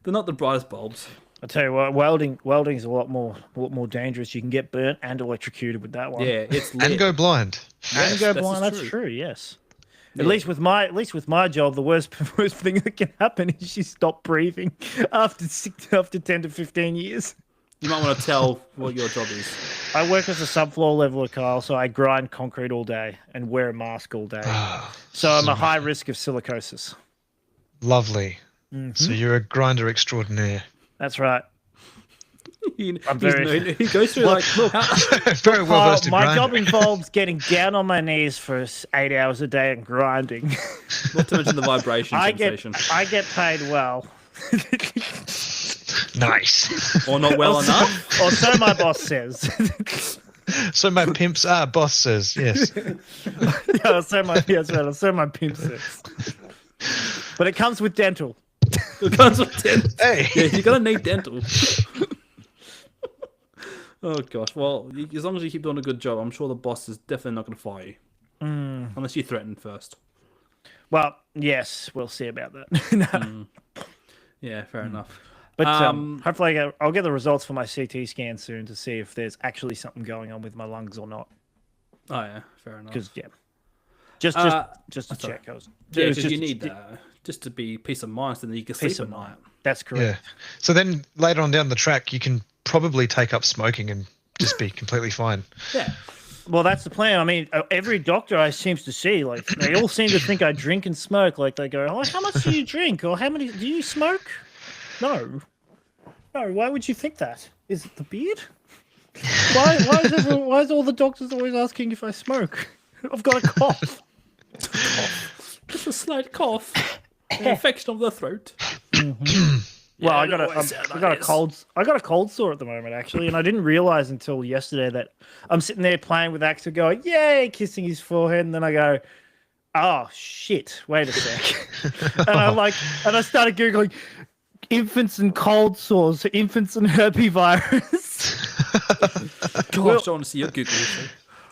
They're not the brightest bulbs. I tell you what, welding's a lot more dangerous. You can get burnt and electrocuted with that one. Yeah, it's lit. And go blind. And go blind. That's true. Yes. Yeah. At least with my job, the worst thing that can happen is you stop breathing after 10 to 15 years. You might want to tell what your job is. I work as a subfloor leveler, Kyle, so I grind concrete all day and wear a mask all day. So I'm a high risk of silicosis. Lovely. Mm-hmm. So you're a grinder extraordinaire. He goes through like, look, very well versed in my grinder. job involves getting down on my knees for 8 hours a day and grinding. Not to mention the vibration sensation. I get paid well. Nice. Or not well enough. Or so my boss says. So my pimp's boss says, yes. So my pimp says. But it comes with dental. It comes with dental. Hey. Yeah, you're going to need dental. Oh, gosh. Well, as long as you keep doing a good job, I'm sure the boss is definitely not going to fire you. Unless you threaten first. Well, yes, we'll see about that. Yeah, fair enough. But hopefully I'll get the results for my CT scan soon to see if there's actually something going on with my lungs or not. Oh, yeah, fair enough. Because, just to check. Because you need that just to be peace of mind so that you can sleep at night. That's correct. Yeah. So then later on down the track, you can probably take up smoking and just be completely fine. Yeah. Well, that's the plan. I mean, every doctor I seems to see, like, they all seem to think I drink and smoke. Like, they go, "Oh, how much do you drink? Or how many do you smoke?" No. Why would you think that? Is it the beard? Why is all the doctors always asking if I smoke? I've got a cough. Just a slight cough. An infection of the throat. Well, I got a cold sore at the moment actually, and I didn't realize until yesterday that I'm sitting there playing with Axel, going, "Yay!" kissing his forehead, and then I go, "Oh shit! Wait a sec," and I started googling infants and cold sores, infants and herpesvirus. Gosh, I want to see your Google history.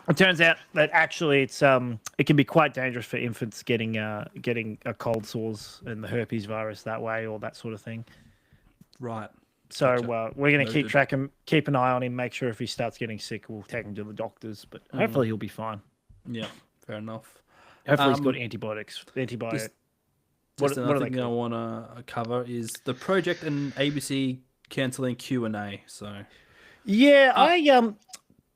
It turns out that actually it can be quite dangerous for infants getting a cold sores and the herpes virus that way or that sort of thing. Right. So Gotcha. we're going to keep an eye on him, make sure if he starts getting sick, we'll take him to the doctors. But hopefully he'll be fine. Yeah, fair enough. Hopefully he's got antibiotics. Just another thing I want to cover is the project and ABC cancelling Q&A. So yeah,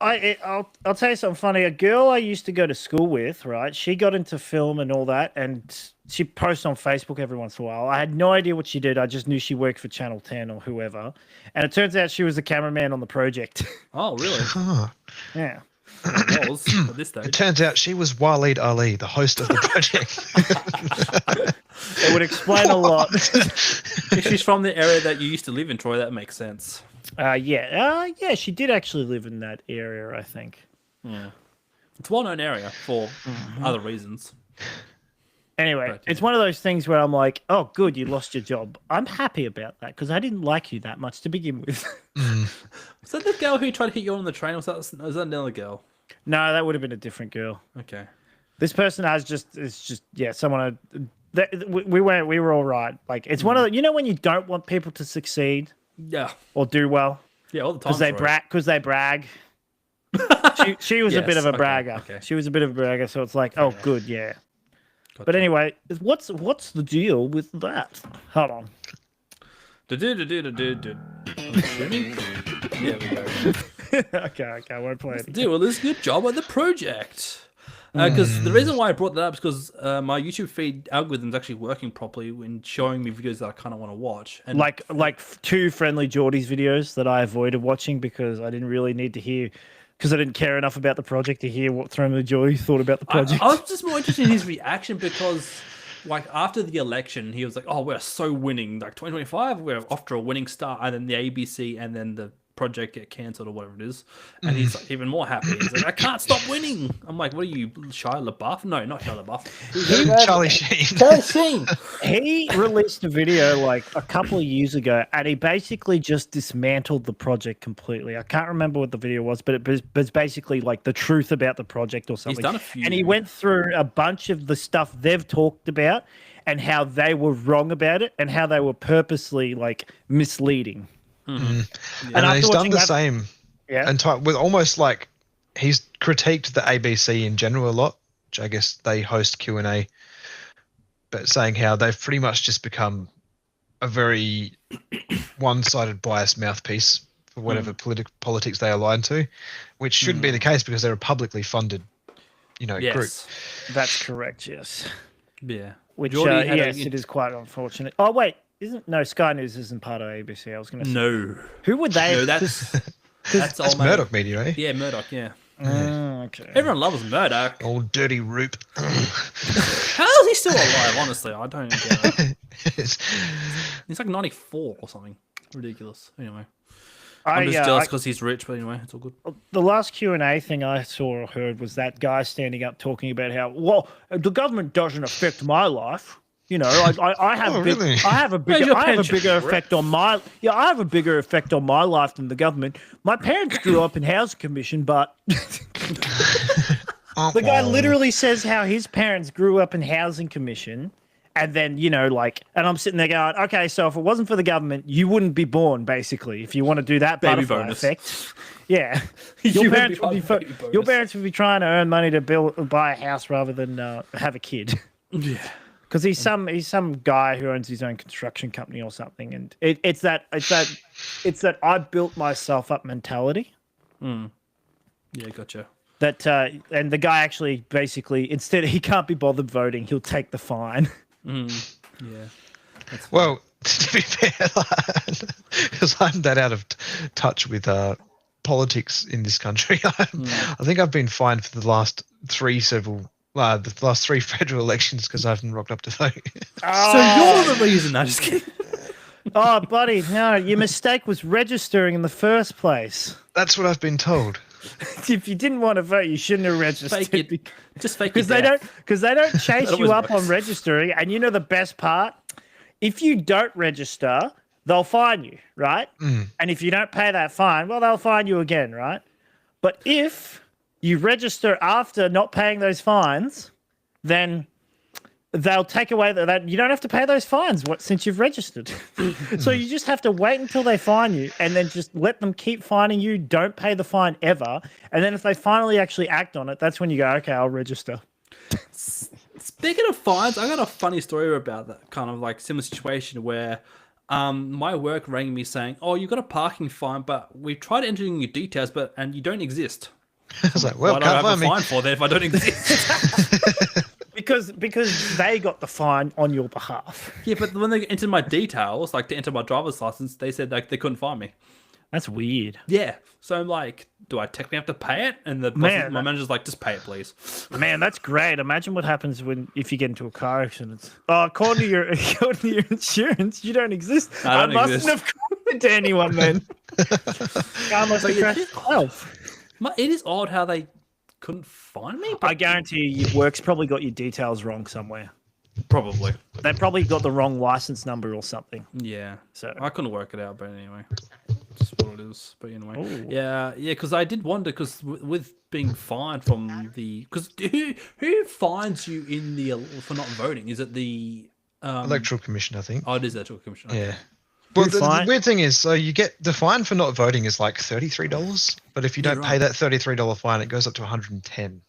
I'll tell you something funny. A girl I used to go to school with, right? She got into film and all that, and she posts on Facebook every once in a while. I had no idea what she did. I just knew she worked for Channel 10 or whoever. And it turns out she was the cameraman on the project. Oh, really? Yeah. It was at this stage. It turns out she was Waleed Ali, the host of the project. It would explain a lot. If she's from the area that you used to live in, Troy, that makes sense. Yeah, she did actually live in that area, I think. Yeah. It's a well-known area for other reasons. Anyway, it's one of those things where I'm like, oh, good, you lost your job. I'm happy about that because I didn't like you that much to begin with. Was that the girl who tried to hit you on the train? Was that another girl? No, that would have been a different girl. Okay. This person is just someone. We were all right. Like it's one of the, when you don't want people to succeed, or do well, all the time because they brag. She was a bit of a bragger. Okay. She was a bit of a bragger, so it's like, oh, good, yeah. Gotcha. But anyway, what's the deal with that? Hold on. Yeah, we go. Okay, I won't play it. Deal with this good job on the project. Because the reason why I brought that up is because my YouTube feed algorithm is actually working properly when showing me videos that I kind of want to watch. And like 2 Friendly Geordies videos that I avoided watching because I didn't really need to hear, because I didn't care enough about the project to hear what Friendly Geordies thought about the project. I was just more interested in his reaction because, like, after the election, he was like, "Oh, we're so winning! Like 2025, we're off to a winning start." And then the ABC and then the project get cancelled or whatever it is, and he's like, even more happy. He's like, I can't stop winning. I'm like, what are you, Shia LaBeouf? No, not Shia LaBeouf. Charlie Sheen. Charlie Sheen. He released a video like a couple of years ago, and he basically just dismantled the project completely. I can't remember what the video was, but it was basically like the truth about the project or something. He's done a few. And he went through a bunch of the stuff they've talked about and how they were wrong about it and how they were purposely like misleading. Mm-hmm. And he's done the same. Yeah. And with almost like he's critiqued the ABC in general a lot, which I guess they host Q&A, but saying how they've pretty much just become a very one-sided biased mouthpiece for whatever politics they align to, which shouldn't be the case because they're a publicly funded, group. That's correct. Yes. Yeah. Which yes, it is quite unfortunate. Oh wait. Sky News isn't part of ABC. I was going to say. No. Who would they? No, that's Murdoch Media, right? Yeah, Murdoch, yeah. Okay. Everyone loves Murdoch. Old dirty Roop. How is he still alive, honestly? I don't get it. He's like 94 or something. Ridiculous. Anyway. I'm just jealous because he's rich, but anyway, it's all good. The last Q&A thing I saw or heard was that guy standing up talking about how, well, the government doesn't affect my life. I have I have a bigger effect on my I have a bigger effect on my life than the government. My parents grew up in housing commission, but the guy literally says how his parents grew up in housing commission, and then and I'm sitting there going, okay, so if it wasn't for the government, you wouldn't be born, basically. If you want to do that baby butterfly bonus effect, yeah, your parents would be trying to earn money to buy a house rather than have a kid. Yeah. Because he's some guy who owns his own construction company or something, and it's that I built myself up mentality. Yeah, gotcha. That and the guy actually basically instead he can't be bothered voting, he'll take the fine. Yeah. Well, to be fair, because I'm that out of touch with politics in this country, I think I've been fined for the last three federal elections because I haven't rocked up to vote. So you're the reason. I'm just kidding. Oh, buddy, no, your mistake was registering in the first place. That's what I've been told. If you didn't want to vote, you shouldn't have registered. Just fake it. Because they don't chase you up on registering. And the best part? If you don't register, they'll fine you, right? And if you don't pay that fine, well, they'll fine you again, right? But if you register after not paying those fines, then they'll take away that you don't have to pay those fines since you've registered. So you just have to wait until they fine you and then just let them keep fining you. Don't pay the fine ever. And then if they finally actually act on it, that's when you go, okay, I'll register. Speaking of fines, I got a funny story about that kind of like similar situation where my work rang me saying, oh, you got a parking fine, but we've tried entering your details, and you don't exist. I was like, well, why do I have a fine for that if I don't exist? because they got the fine on your behalf. Yeah, but when they entered my details, like to enter my driver's license, they said like they couldn't find me. That's weird. Yeah. So I'm like, do I technically have to pay it? And my manager's like, just pay it, please. Man, that's great. Imagine what happens if you get into a car accident. Oh, according to your insurance, you don't exist. I mustn't have called it to anyone then. I must have crashed myself. It is odd how they couldn't find me. I guarantee you, your work's probably got your details wrong somewhere. Probably. They probably got the wrong license number or something. Yeah. So I couldn't work it out, but anyway, just what it is. But anyway, Ooh. yeah. Because I did wonder, because with being fined from because who fines you in the for not voting? Is it the Electoral Commission, I think. Oh, it is the Electoral Commission. Okay. Yeah. Well, the weird thing is, so you get the fine for not voting is like $33, but if you don't pay that $33 fine, it goes up to $110.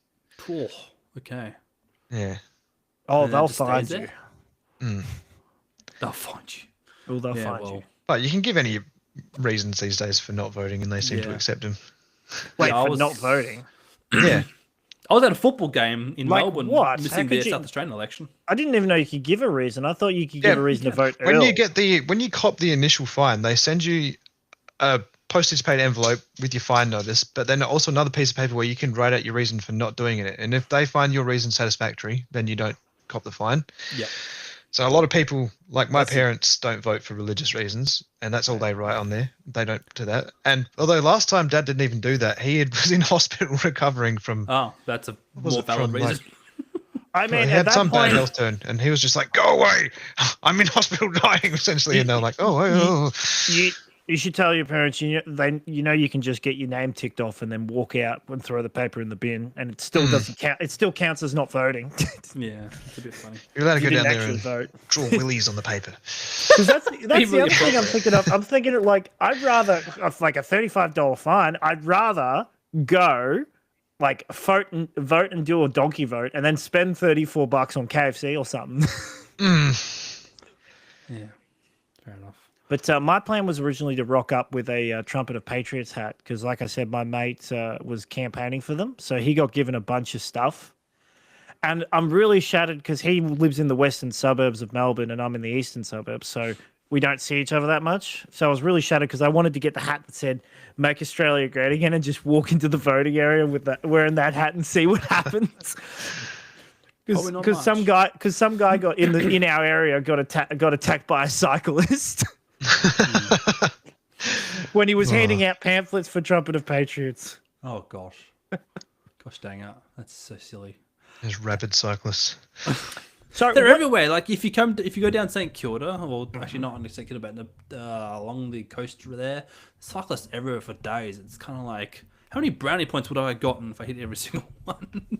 Oh, okay. Yeah. Oh, they'll find you. They'll find you. Oh, they'll find you. But you can give any reasons these days for not voting, and they seem to accept them. Wait, for not voting? Yeah. I was at a football game in Melbourne, missing the South Australian election. I didn't even know you could give a reason. I thought you could give a reason to vote when early. when you cop the initial fine, they send you a postage paid envelope with your fine notice, but then also another piece of paper where you can write out your reason for not doing it. And if they find your reason satisfactory, then you don't cop the fine. Yeah. So a lot of people, like my parents, don't vote for religious reasons, and that's all they write on there. They don't do that. And although last time Dad didn't even do that, he was in hospital recovering from. Oh, that's a more valid reason. I mean, he had some bad health turn, and he was just like, "Go away! I'm in hospital dying," essentially. And they're like, "Oh." You should tell your parents. You can just get your name ticked off and then walk out and throw the paper in the bin, and it still doesn't count. It still counts as not voting. Yeah, it's a bit funny. You're allowed to go down there and draw willies on the paper. Because that's the other thing I'm thinking of. I'm thinking of I'd rather like a $35 fine. I'd rather go vote and do a donkey vote, and then spend $34 on KFC or something. Yeah, fair enough. But my plan was originally to rock up with a Trumpet of Patriots hat because, like I said, my mate was campaigning for them. So he got given a bunch of stuff. And I'm really shattered because he lives in the western suburbs of Melbourne and I'm in the eastern suburbs. So we don't see each other that much. So I was really shattered because I wanted to get the hat that said, "Make Australia Great Again," and just walk into the voting area with wearing that hat and see what happens. Because some guy got in our area got attacked by a cyclist. When he was handing out pamphlets for Trumpet of Patriots. Oh gosh, dang it, that's so silly. There's rabid cyclists. So they're everywhere. Like if you go down St Kilda, or actually not on St Kilda, but along the coast there, cyclists everywhere for days. It's kind of like, how many brownie points would I have gotten if I hit every single one?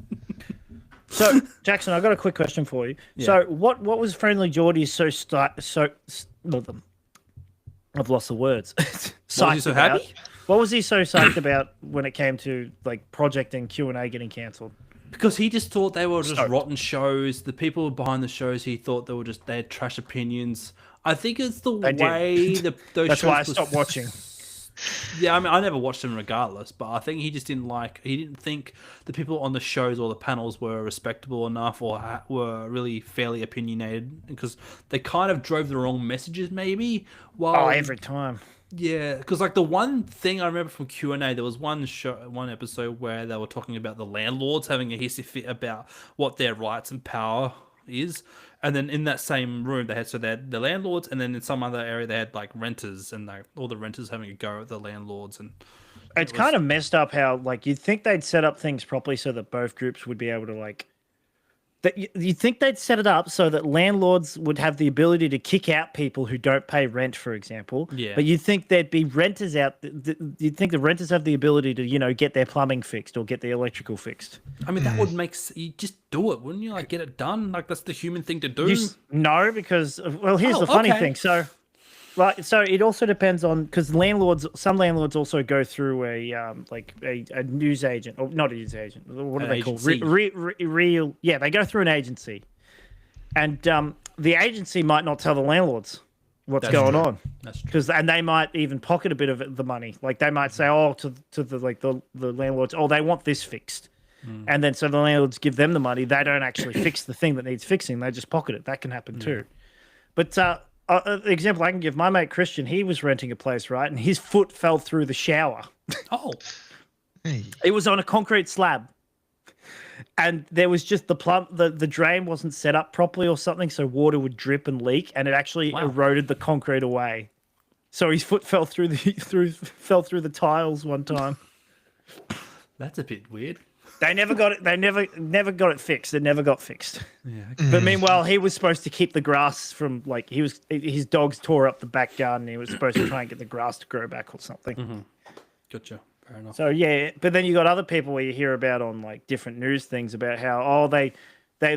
So Jackson, I got a quick question for you. Yeah. So what was Friendly Geordie's I've lost the words. Was he so happy? What was he so psyched about when it came to Project and Q&A getting cancelled? Because he just thought they were just rotten shows. The people behind the shows, he thought they had trash opinions. I think it's the way those That's shows why I stopped watching. Yeah, I mean, I never watched them regardless, but I think he just didn't think the people on the shows or the panels were respectable enough or were really fairly opinionated, because they kind of drove the wrong messages maybe. Every time. Yeah, because the one thing I remember from Q&A, there was one episode where they were talking about the landlords having a hissy fit about what their rights and power is. And then in that same room, they had the landlords, and then in some other area, they had renters, and all the renters having a go at the landlords. And it's kind of messed up how you'd think they'd set up things properly so that both groups would be able to you think they'd set it up so that landlords would have the ability to kick out people who don't pay rent, for example. Yeah. But you'd think there'd be renters out. You'd think the renters have the ability to, get their plumbing fixed or get the electrical fixed. I mean, that would make you just do it, wouldn't you? Get it done. That's the human thing to do. No, because here's the funny thing. So it also depends on, because some landlords also go through a news agent, or not a news agent. What are they called? They go through an agency, and the agency might not tell the landlords what's going on. That's true. And they might even pocket a bit of the money. They might say, to the landlords, they want this fixed. And then so the landlords give them the money. They don't actually fix the thing that needs fixing. They just pocket it. That can happen too. But example I can give, my mate Christian, he was renting a place, right? And his foot fell through the shower. Oh. Hey. It was on a concrete slab. And there was just the drain wasn't set up properly or something, so water would drip and leak, and it actually eroded the concrete away. So his foot fell through the tiles one time. That's a bit weird. They never got it. They never got it fixed. It never got fixed. Yeah. But meanwhile, he was supposed to keep the grass from his dogs tore up the back garden. He was supposed to try and get the grass to grow back or something. Mm-hmm. Gotcha. Fair enough. So yeah, but then you got other people where you hear about on like different news things about how they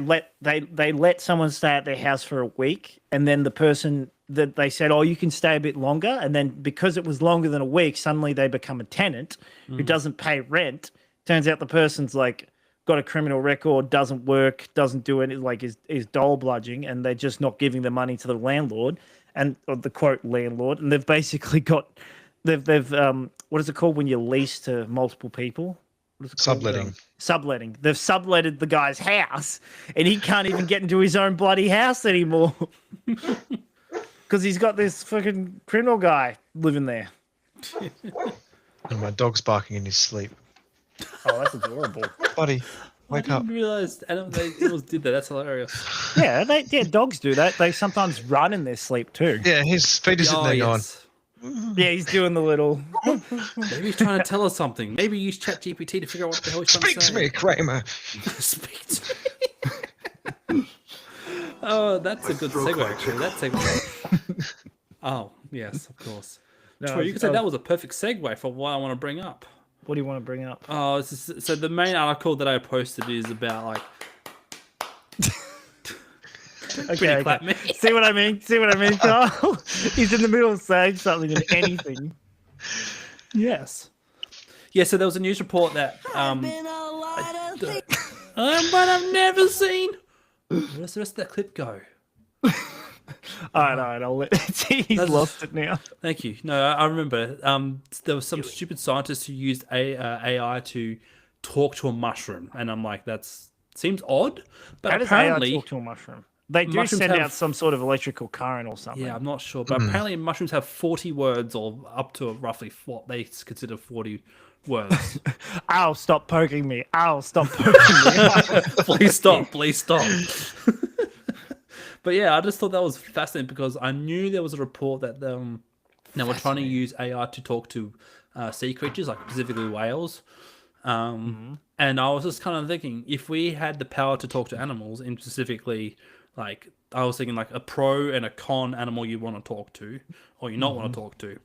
let someone stay at their house for a week, and then the person that they said, you can stay a bit longer, and then because it was longer than a week, suddenly they become a tenant who doesn't pay rent. Turns out the person's like got a criminal record, doesn't work, doesn't do any is dole bludging, and they're just not giving the money to the landlord or the quote landlord, and they've basically got they've what is it called when you lease to multiple people? What is it called? Subletting. They've subletted the guy's house, and he can't even get into his own bloody house anymore because he's got this fucking criminal guy living there. And my dog's barking in his sleep. Oh, that's adorable. Buddy, wake up. I didn't realise animals did that. That's hilarious. Yeah, dogs do that. They sometimes run in their sleep too. Yeah, his feet is sitting there going. Yeah, he's doing the little... Maybe he's trying to tell us something. Maybe use ChatGPT to figure out what the hell he's trying to say. Speak to me, Kramer. Speak to me. Oh, that's a good segue, actually. That segue. Oh, yes, of course. No, Troy, you could say that was a perfect segue for what I want to bring up. What do you want to bring up? Oh, so the main article that I posted is about like. Okay. See what I mean, Carl? He's in the middle of saying something and anything. Yes. Yeah. So there was a news report that but I've never seen. Where's the rest of that clip go? All right. I'll let. He's lost it now. Thank you. No, I remember. There was some stupid scientist who used AI to talk to a mushroom, and I'm like, that seems odd. But how apparently, does AI talk to a mushroom? They do send out some sort of electrical current or something. Yeah, I'm not sure, but apparently mushrooms have 40 words, or up to roughly what they consider 40 words. Ow! Stop poking me! Ow! Stop poking me! Please stop! Please stop! But yeah, I just thought that was fascinating because I knew there was a report that they were trying to use AI to talk to sea creatures, like specifically whales. And I was just kind of thinking, if we had the power to talk to animals, and specifically, like I was thinking, like a pro and a con animal you want to talk to, or you not want to talk to.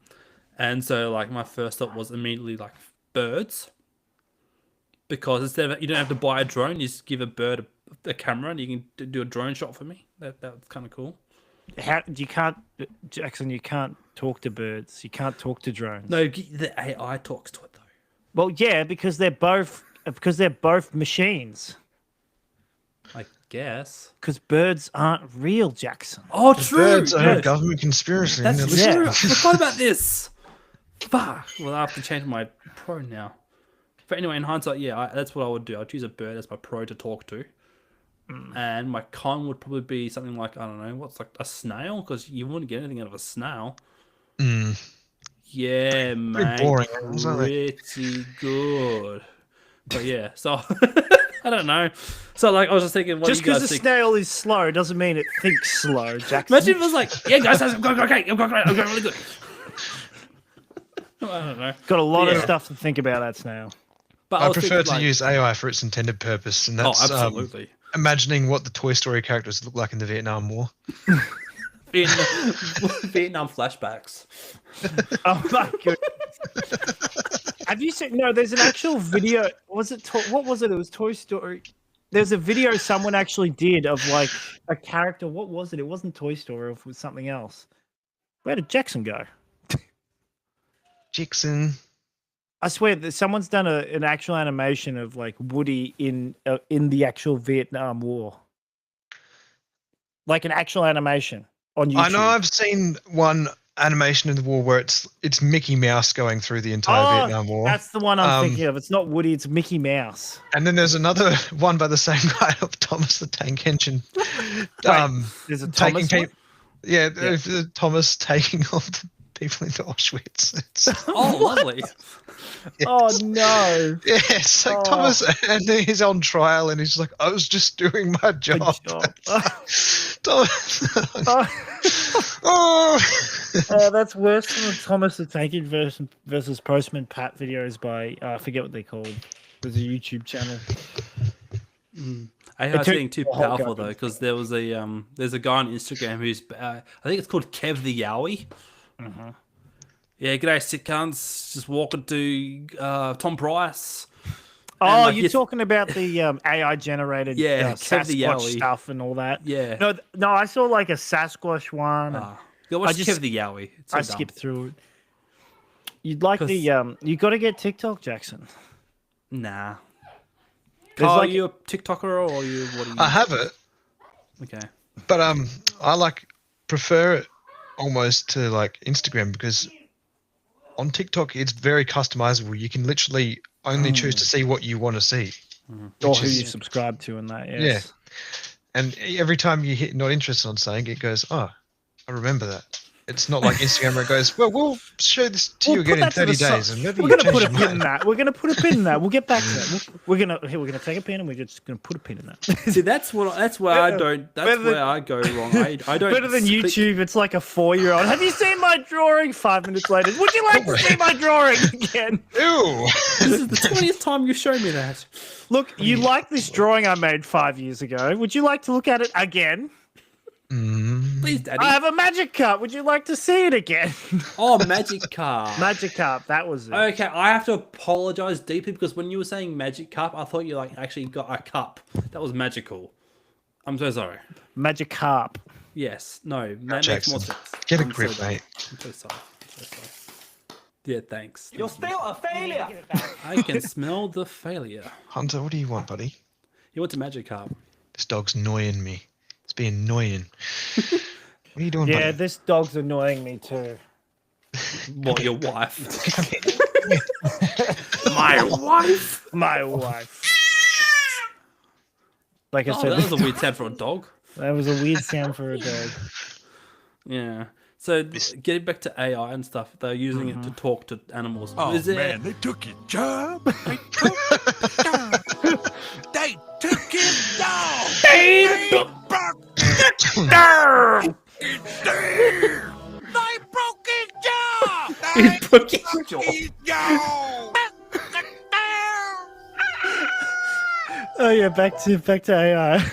And so, like my first thought was immediately like birds, because instead of you don't have to buy a drone, you just give a bird a camera and you can do a drone shot for me. That's kind of cool. Jackson, you can't talk to birds. You can't talk to drones. No, the AI talks to it though. Well, yeah, because they're both machines. I guess. Because birds aren't real, Jackson. Oh, true. Birds are a government conspiracy. That's true. I forgot about this. Fuck. Well, I have to change my pro now. But anyway, in hindsight, yeah, that's what I would do. I'd choose a bird as my pro to talk to. And my con would probably be something like, I don't know, what's like a snail? Because you wouldn't get anything out of a snail. Yeah, man. Boring. Pretty good. But yeah, so I don't know. So like I was just thinking, what just because a snail is slow doesn't mean it thinks slow, Jackson. Imagine if it was like, yeah, guys, I'm going okay, I'm going great, I'm going really good. I don't know. Got a lot of stuff to think about that snail. But I prefer to use AI for its intended purpose, and that's absolutely. Imagining what the Toy Story characters look like in the Vietnam War. Vietnam flashbacks. Oh my goodness. Have you seen? No, there's an actual video. Was it? What was it? It was Toy Story. There's a video someone actually did of like a character. What was it? It wasn't Toy Story. It was something else. Where did Jackson go? Jackson. I swear that someone's done an actual animation of like Woody in the actual Vietnam War. Like an actual animation on YouTube. I know I've seen one animation in the war where it's Mickey Mouse going through the entire Vietnam War. That's the one I'm thinking of. It's not Woody, it's Mickey Mouse. And then there's another one by the same guy of Thomas the Tank Engine. There's a Thomas one? Yeah, Thomas taking on the people into Auschwitz. Oh, lovely. Yes. Oh, no. Yes, like Thomas, and then he's on trial and he's like, I was just doing my job. That's worse than the Thomas the Tank Engine versus Postman Pat videos by, I forget what they're called. was a YouTube channel. AI is getting too powerful though, because there's a guy on Instagram who's I think it's called Kev the Yowie. Yeah, g'day sit cunts, just walking to Tom Price. Oh, you're talking about the AI generated Sasquatch the stuff and all that. Yeah. No, I saw like a Sasquatch one. Go watch Kev the Yowie. I skipped through it. You'd like the you got to get TikTok, Jackson. Nah. Carl, are you a TikToker or what are you? I have it. Okay. But I prefer it almost to like Instagram, because on TikTok it's very customizable. You can literally only choose to see what you want to see. Or who you subscribe to and that, yes. Yeah. And every time you hit not interested on something, it goes, oh, I remember that. It's not like Instagram where it goes, well, we'll show this to you again in 30 days. And maybe we're going to put a pin in that. We're going to put a pin in that. We'll get back to that. We're going to take a pin and we're just going to put a pin in that. See, that's where I go wrong. I don't. Better than YouTube. It's like a 4-year-old. Have you seen my drawing? 5 minutes later. Would you like to see my drawing again? Ew. This is the 20th time you've shown me that. Look, you like this drawing I made 5 years ago. Would you like to look at it again? Please, Daddy. I have a magic carp. Would you like to see it again? Oh, magic carp. Magic carp. That was it. Okay, I have to apologize deeply, because when you were saying magic carp, I thought you actually got a cup. That was magical. I'm so sorry. Magic carp. Yes. No. That makes more sense. Get a grip, mate. I'm so sorry. Yeah, thanks. You're still a failure. I can smell the failure. Hunter, what do you want, buddy? You want a magic carp? This dog's annoying me. It's being annoying. What are you doing, buddy? Yeah, this dog's annoying me too. What, your wife? My wife? My wife. Like I said, that was a weird sound for a dog. That was a weird sound for a dog. Yeah. So getting back to AI and stuff, they're using it to talk to animals. Oh, man, they took your job. They took your job. They took your job. They broke his job. They broke his job. They broke his job. Oh yeah, back to AI.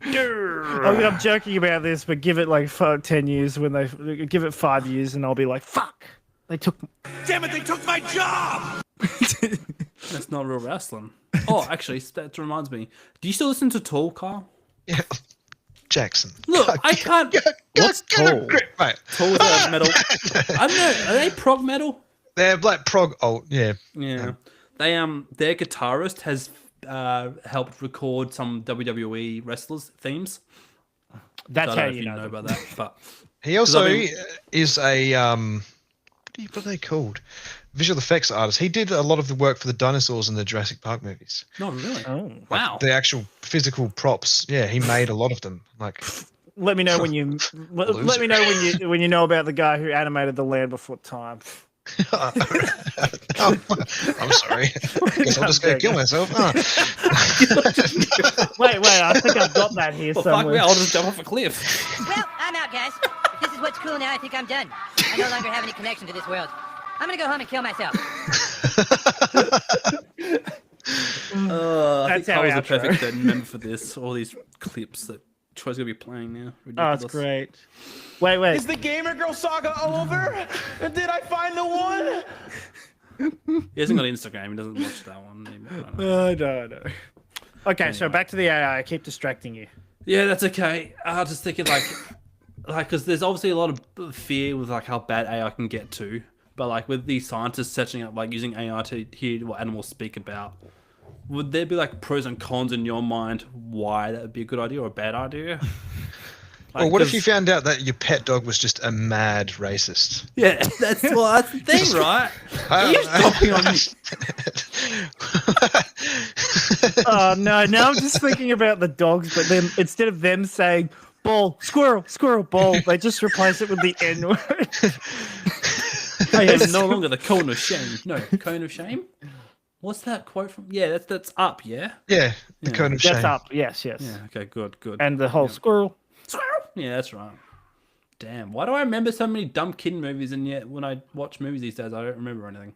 I mean, I'm joking about this, but give it like 10 years when they give it 5 years, and I'll be like, "Fuck! They took." Damn it! They took my job. That's not real wrestling. Oh, actually, that reminds me. Do you still listen to Tall, Carl? Yeah. Jackson. Look, I can't. What's Tall? Grip, mate. Tall is metal. I don't know. Are they prog metal? They're like prog alt. Yeah. Yeah. They their guitarist has helped record some WWE wrestlers' themes. That's how you know about that. But he also is a what are they called? Visual effects artist. He did a lot of the work for the dinosaurs in the Jurassic Park movies. No, really? Oh, wow. The actual physical props. Yeah, he made a lot of them. Like, let me know when you let me know when you know about the guy who animated The Land Before Time. I'm sorry. Guess I'm just going to kill myself. Wait, I think I've got that here somewhere. Fuck me, I'll just jump off a cliff. Well, I'm out, guys. If this is what's cool now, I think I'm done. I no longer have any connection to this world. I'm going to go home and kill myself. I think I was a perfect member for this. All these clips that Troy's going to be playing now. Ridiculous. Oh, it's great. Wait. Is the Gamer Girl saga over? Did I find the one? He hasn't got Instagram. He doesn't watch that one. No. Okay, anyway. So back to the AI. I keep distracting you. Yeah, that's okay. I was just thinking, like, because there's obviously a lot of fear with like how bad AI can get to. But like with these scientists setting up, like using AI to hear what animals speak about, would there be like pros and cons in your mind why that would be a good idea or a bad idea? Like, well, what if you found out that your pet dog was just a mad racist? Yeah, that's the thing, right? Are you stopping on me? Oh no! Now I'm just thinking about the dogs, but then instead of them saying "ball, squirrel, ball," they just replace it with the N word. It's no longer the cone of shame. No, cone of shame. What's that quote from? Yeah, that's up. Yeah. Yeah, the cone of shame. That's up. Yes. Yeah. Okay. Good. And the whole squirrel. Yeah, that's right. Damn. Why do I remember so many dumb kid movies, and yet when I watch movies these days, I don't remember anything?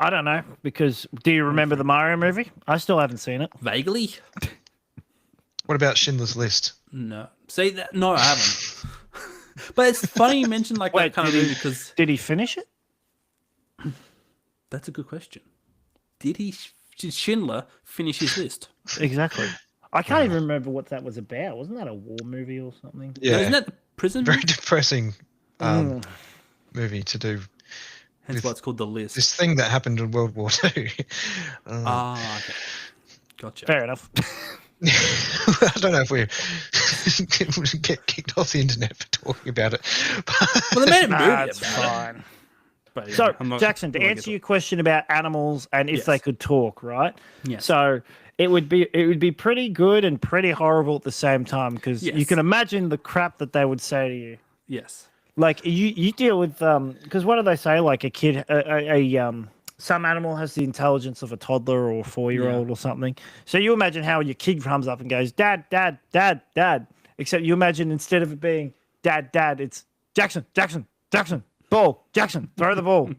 I don't know, because do you remember the Mario movie? I still haven't seen it. Vaguely. What about Schindler's List? No. See that? No, I haven't. But it's funny you mentioned like that kind of movie because did he finish it? That's a good question. Did Schindler finish his list? Exactly. I can't even remember what that was about. Wasn't that a war movie or something? Yeah. No, isn't that the prison? Very depressing movie to do. Hence why it's called The List. This thing that happened in World War II. Okay. Gotcha. Fair enough. I don't know if we get kicked off the internet for talking about it. Well, they made a movie That's about fine. But, yeah, So, Jackson, to answer your question about animals and if they could talk, right? Yes. So it would be pretty good and pretty horrible at the same time because you can imagine the crap that they would say to you. Yes. Like you deal with because what do they say? Like a kid, some animal has the intelligence of a toddler or a 4-year-old or something. So you imagine how your kid comes up and goes, Dad, Dad, Dad, Dad. Except you imagine instead of it being Dad, Dad, it's Jackson, Jackson, Jackson, ball, Jackson, throw the ball,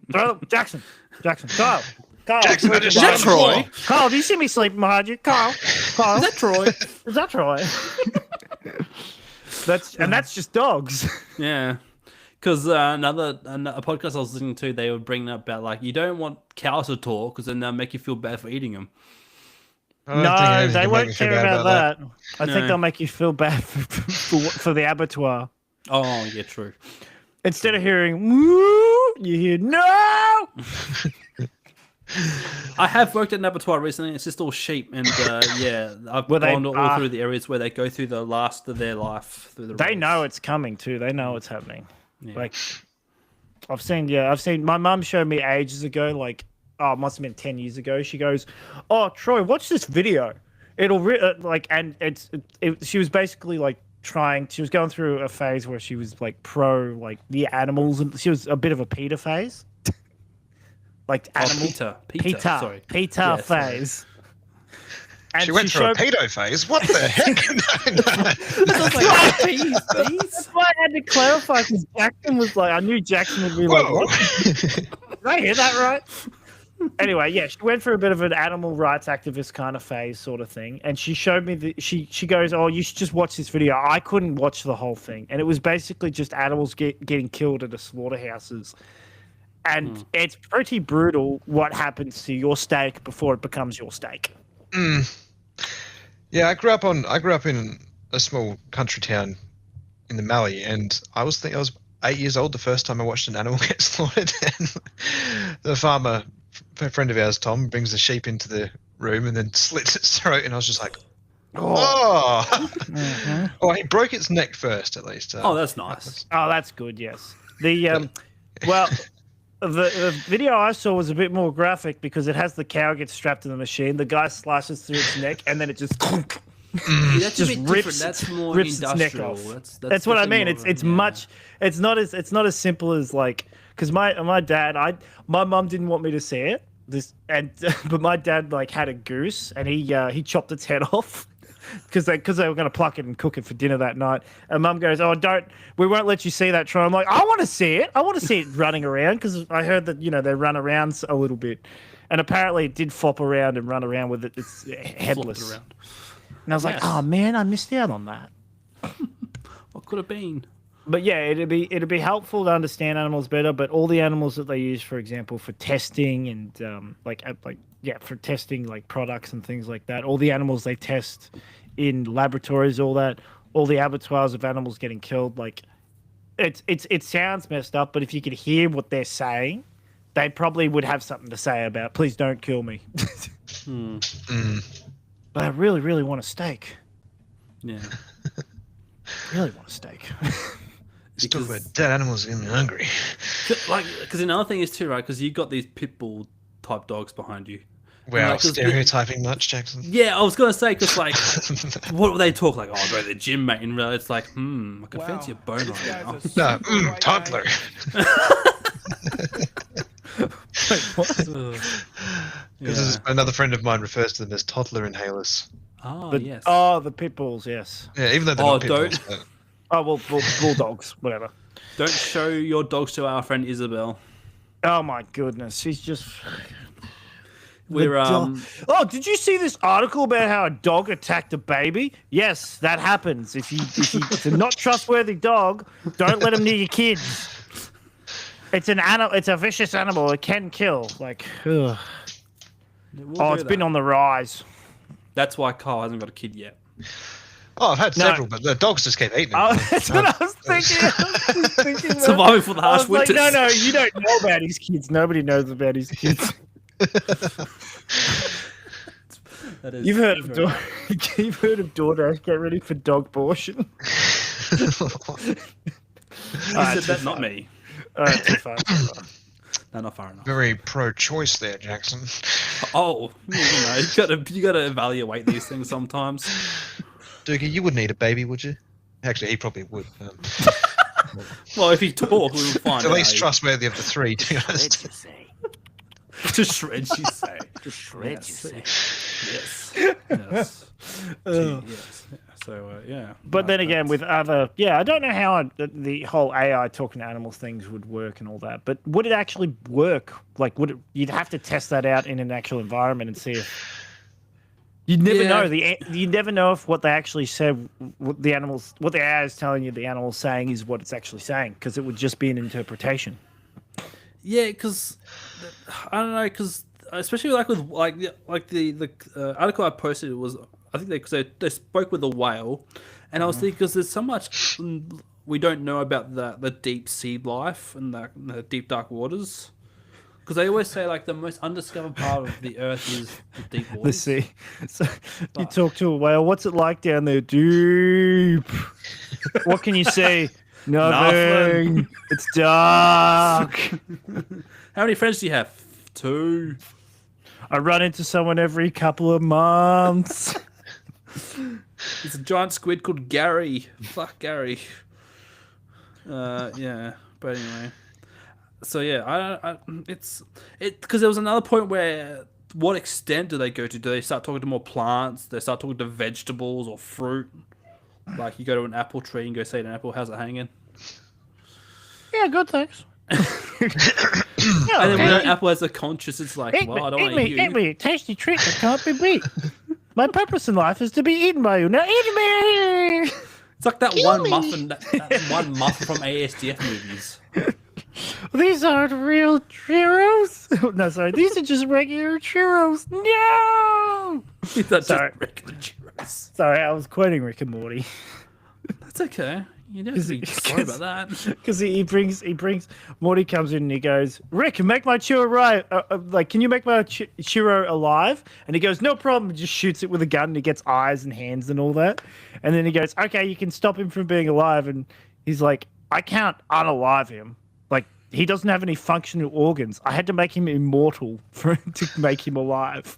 Jackson, Jackson, Kyle. Jackson, is that Troy? Kyle, do you see me sleeping behind you? Kyle, is that Troy? Is that Troy? That's just dogs. Yeah. Because a podcast I was listening to, they were bringing up about like you don't want cows to talk because then they'll make you feel bad for eating them. No, they won't care about that. I think they'll make you feel bad for the abattoir. Oh, yeah, true. Instead of hearing woo, you hear no. I have worked at an abattoir recently. It's just all sheep, and I've gone all through the areas where they go through the last of their life. They know it's coming too. They know it's happening. Yeah. Like I've seen. My mum showed me ages ago. Like, it must have been 10 years ago. She goes, "Oh, Troy, watch this video. It'll she was basically like she was going through a phase where she was like pro like the animals, and she was a bit of a PETA phase." Like animals. PETA phase. And she went through a pedo phase. What the heck? That's why I had to clarify because Jackson was like, I knew Jackson would be like, what? Did I hear that right? Anyway, yeah, she went through a bit of an animal rights activist kind of phase sort of thing. And she showed me she goes, oh, you should just watch this video. I couldn't watch the whole thing. And it was basically just animals getting killed at the slaughterhouses. And it's pretty brutal what happens to your steak before it becomes your steak. Yeah, I grew up in a small country town in the Mallee, and I was 8 years old the first time I watched an animal get slaughtered. And the farmer, a friend of ours, Tom, brings the sheep into the room and then slits its throat, and I was just like, oh. Mm-hmm. Oh, he broke its neck first, at least. Oh, that's nice. Oh, that's good. Yes. The The video I saw was a bit more graphic because it has the cow gets strapped to the machine. The guy slices through its neck, and then it just that's just rips. That's more rips industrial. Its neck off. That's what I mean. It's much. It's not as simple as like because my mum didn't want me to see it. But my dad like had a goose and he chopped its head off. Because they were going to pluck it and cook it for dinner that night. And Mum goes, oh, we won't let you see that, Troy. I'm like, I want to see it. I want to see it running around because I heard that, they run around a little bit. And apparently it did flop around and run around with its headless. Around. And I was like, oh, man, I missed out on that. What could have been? But yeah, it'd be helpful to understand animals better. But all the animals that they use, for example, for testing and for testing like products and things like that, all the animals they test in laboratories, all the abattoirs of animals getting killed, like it sounds messed up. But if you could hear what they're saying, they probably would have something to say about, please don't kill me. But I really, really want a steak. Yeah, really want a steak. Just talk about dead animals getting me hungry. Because another thing is too, right? Because you got these pit bull type dogs behind you. Wow, stereotyping much, Jackson. Yeah, I was gonna say because like, what do they talk like? Oh, I go to the gym, mate. And really, it's like, I can fancy a bone right now. No, toddler. Because another friend of mine refers to them as toddler inhalers. Oh, yes. Oh, the pit bulls, yes. Yeah, even though they're not pit bulls. But... Oh, well, bulldogs, whatever. Don't show your dogs to our friend Isabel. Oh my goodness, she's just. We're Oh, did you see this article about how a dog attacked a baby? Yes, that happens. If it's a not trustworthy dog, don't let him near your kids. It's an animal. It's a vicious animal. It can kill. Like, ugh. It's been on the rise. That's why Kyle hasn't got a kid yet. Oh, I've had several, but the dogs just keep eating them. Oh, that's what I was thinking. Surviving for the harsh winters. Like, no, you don't know about his kids. Nobody knows about his kids. You've heard of DoorDash. Get ready for dog abortion. You said that, not me. Too far. No, not far enough. Very pro-choice there, Jackson. Oh, you gotta evaluate these things sometimes. Doogie, you wouldn't eat a baby, would you? Actually, he probably would. Well, if he talked, we would find it's out. At least trustworthy of the three, to be honest. To shred, you say. To shred, you say. Yes. Yes. Yes. So, yeah. But then again, with other... Yeah, I don't know how the whole AI talking to animals things would work and all that. But would it actually work? Like, you'd have to test that out in an actual environment and see if... You'd never know. You never know if what they actually said, what the AI is telling you the animal's saying is what it's actually saying, because it would just be an interpretation. Yeah, because... I don't know, because... Especially with the article I posted was... I think they spoke with a whale, and I was thinking because there's so much we don't know about the deep sea life and the deep dark waters. Because they always say like the most undiscovered part of the earth is the deep waters. The sea. So you talk to a whale. What's it like down there? Deep. What can you say? Nothing. It's dark. How many friends do you have? 2. I run into someone every couple of months. It's a giant squid called Gary. Fuck Gary. Yeah, but anyway. So yeah, it's because there was another point where what extent do they go to? Do they start talking to more plants? Do they start talking to vegetables or fruit? Like you go to an apple tree and go say to an apple, "How's it hanging?" Yeah, good, thanks. And then when an apple has a conscience, it's like, well, I don't want to eat you. Eat me, tasty treat that can't be beat. My purpose in life is to be eaten by you. Now eat me. It's like that one muffin, that one muffin from ASDF movies. These aren't real churros. No, sorry, these are just regular churros. No. That's just regular churros. Sorry, I was quoting Rick and Morty. That's okay. You don't have to be sorry about that. Because he brings Morty comes in and he goes, Rick, make my churro right. Can you make my churro alive? And he goes, no problem. He just shoots it with a gun and he gets eyes and hands and all that. And then he goes, okay, you can stop him from being alive. And he's like, I can't unalive him. Like, he doesn't have any functional organs. I had to make him immortal to make him alive.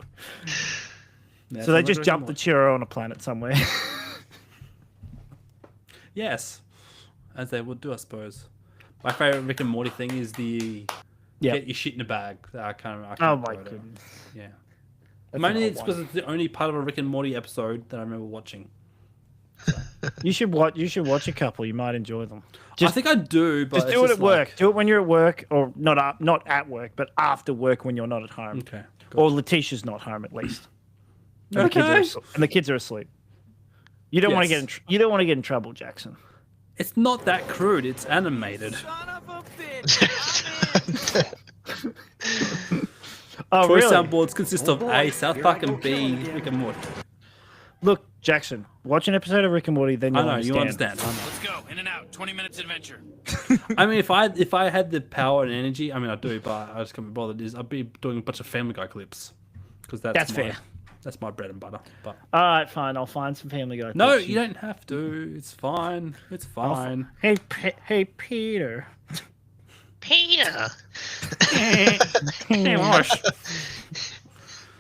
So they just jumped the churro on a planet somewhere. Yes. As they would do, I suppose. My favorite Rick and Morty thing is the get your shit in a bag. I can't oh my goodness! Yeah, mainly it's because it's the only part of a Rick and Morty episode that I remember watching. So. You should watch a couple. You might enjoy them. I think I do, but just do it at work. Do it when you're at work, or not at work, but after work when you're not at home. Okay. Or Letitia's not home at least. And Okay. The kids are asleep. You don't want to get in trouble, Jackson. It's not that crude. It's animated. Son of a bitch. Oh, Toy really? soundboards consist of A, South Park, and B, Rick and Morty. Look, Jackson, watch an episode of Rick and Morty, then you understand. I know. Let's go. In and out. 20 minutes adventure. I mean, if I had the power and energy, I mean, I do, but I just can't be bothered. I'd be doing a bunch of Family Guy clips because that's fair. That's my bread and butter. But all right, fine. I'll find some Family Guy. No, you don't have to. It's fine. It's fine. Hey, Peter. Peter. Hey, Rush.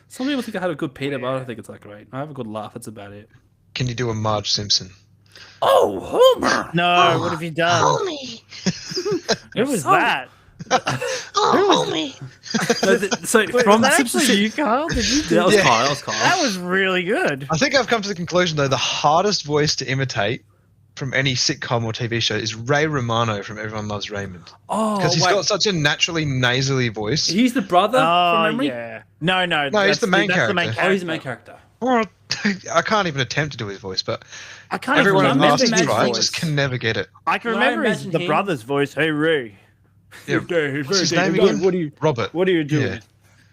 Some people think I had a good Peter, but I don't think it's that great. I have a good laugh. That's about it. Can you do a Marge Simpson? Oh, Homer! No, what have you done? Homie. Who was that? Oh, homie. So Wait, from was that Simpsons, actually you, Carl? Did you do that was that? Kyle. That was Kyle. That was really good. I think I've come to the conclusion, though, the hardest voice to imitate from any sitcom or TV show is Ray Romano from Everyone Loves Raymond. Oh, because he's got such a naturally nasally voice. He's the brother from memory? Yeah. No, he's the main character. Oh, he's the main character. Or I can't even attempt to do his voice, but I can't everyone even asks remember to try, his just voice. can never get it. I can remember the brother's voice. Hey, Ray. Yeah. What's his name again? Robert. What are you doing?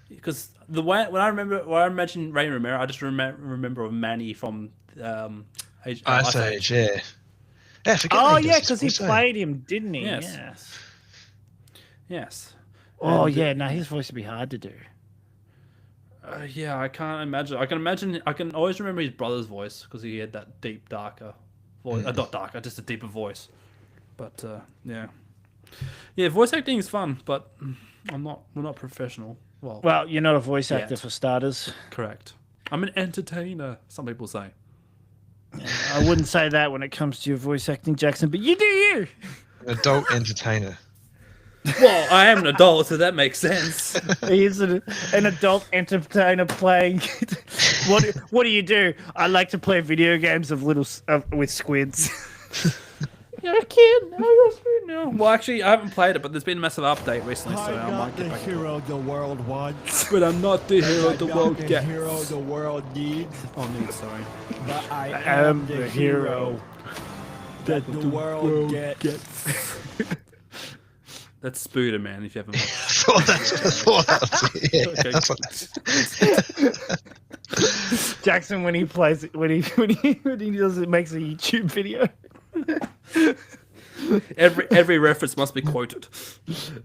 Because when I imagine Ray Romero, I just remember of Manny from Ice Age. Yeah. Because he played him, didn't he? Yes. Oh, yeah. No, his voice would be hard to do. Yeah, I can't imagine. I can always remember his brother's voice because he had that deep, darker voice. Not darker, just a deeper voice. But yeah, voice acting is fun, but we're not professional. Well, you're not a voice actor for starters. Correct. I'm an entertainer. Some people say. I wouldn't say that when it comes to your voice acting, Jackson, but you do you. An adult entertainer. Well, I am an adult, so that makes sense. He is an adult entertainer playing. What do you do? I like to play video games with squids. You're a kid. No, you're a squid now. Well, actually, I haven't played it, but there's been a massive update recently, so I might get back. I'm not the hero the world wants. But I'm not the hero the world gets. gets. The hero the world needs. Oh, needs, sorry. But I am the hero that the world gets. That's Spooder, man, if you haven't watched. Jackson, when he plays it, when he does it, makes a YouTube video. Every reference must be quoted.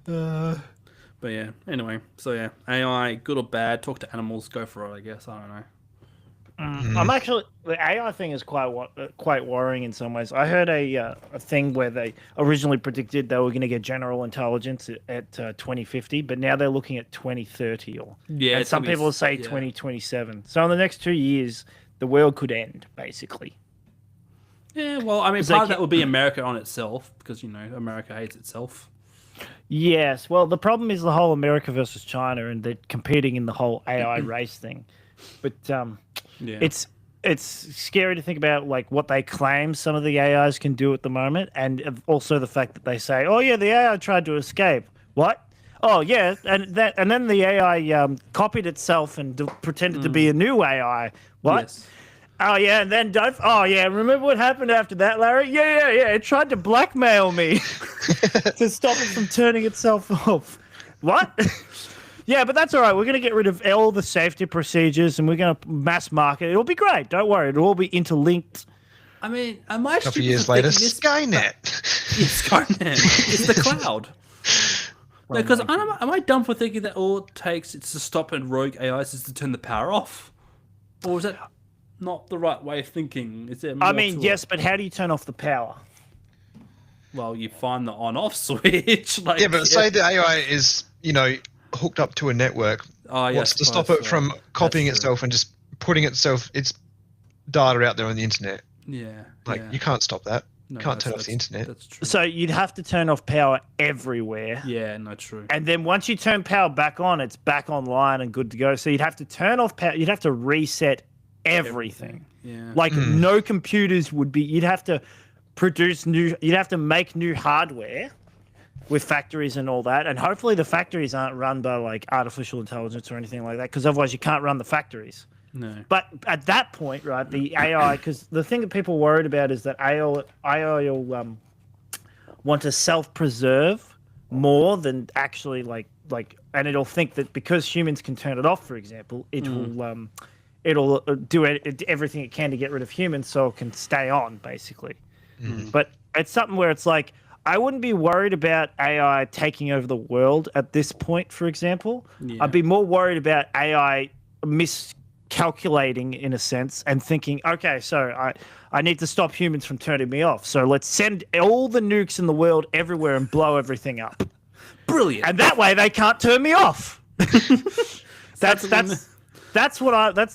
But yeah, anyway, so yeah, AI, good or bad, talk to animals, go for it, I guess. I don't know. I'm actually, the AI thing is quite worrying in some ways. I heard a thing where they originally predicted they were going to get general intelligence at 2050, but now they're looking at 2030 and some people say 2027. So in the next 2 years, the world could end, basically. Yeah, well, I mean, part of that would be America on itself, because, America hates itself. Yes, well, the problem is the whole America versus China, and they're competing in the whole AI race thing. But it's scary to think about like what they claim some of the AIs can do at the moment, and also the fact that they say, "Oh yeah, the AI tried to escape." What? Oh yeah, and then the AI copied itself and pretended to be a new AI. What? Yes. Oh yeah, and then remember what happened after that, Larry? Yeah. It tried to blackmail me to stop it from turning itself off. What? Yeah, but that's all right. We're going to get rid of all the safety procedures and we're going to mass market. It'll be great. Don't worry. It'll all be interlinked. I mean, am I a couple of years later, Skynet. Skynet. It's the cloud. Because am I dumb for thinking that all it takes is to stop a rogue AIs is to turn the power off? Or is that not the right way of thinking? Is there more yes, but how do you turn off the power? Well, you find the on-off switch. Say the AI is, hooked up to a network. What's to stop it from copying itself and just putting its data out there on the internet? Yeah. You can't stop that. You can't turn off the internet. That's true. So you'd have to turn off power everywhere. Yeah, no, true. And then once you turn power back on, it's back online and good to go. So you'd have to turn off power. You'd have to reset everything. Yeah. No computers would be. You'd have to you'd have to make new hardware with factories and all that, and hopefully the factories aren't run by like artificial intelligence or anything like that, because otherwise you can't run the factories. No. But at that point, right, the AI, because the thing that people are worried about is that AI will want to self-preserve more than actually like, and it'll think that because humans can turn it off, for example, it'll do everything it can to get rid of humans so it can stay on, basically. But it's something where it's like, I wouldn't be worried about AI taking over the world at this point, for example. Yeah. I'd be more worried about AI miscalculating, in a sense, and thinking, okay, so I need to stop humans from turning me off. So let's send all the nukes in the world everywhere and blow everything up. Brilliant. And that way they can't turn me off. That's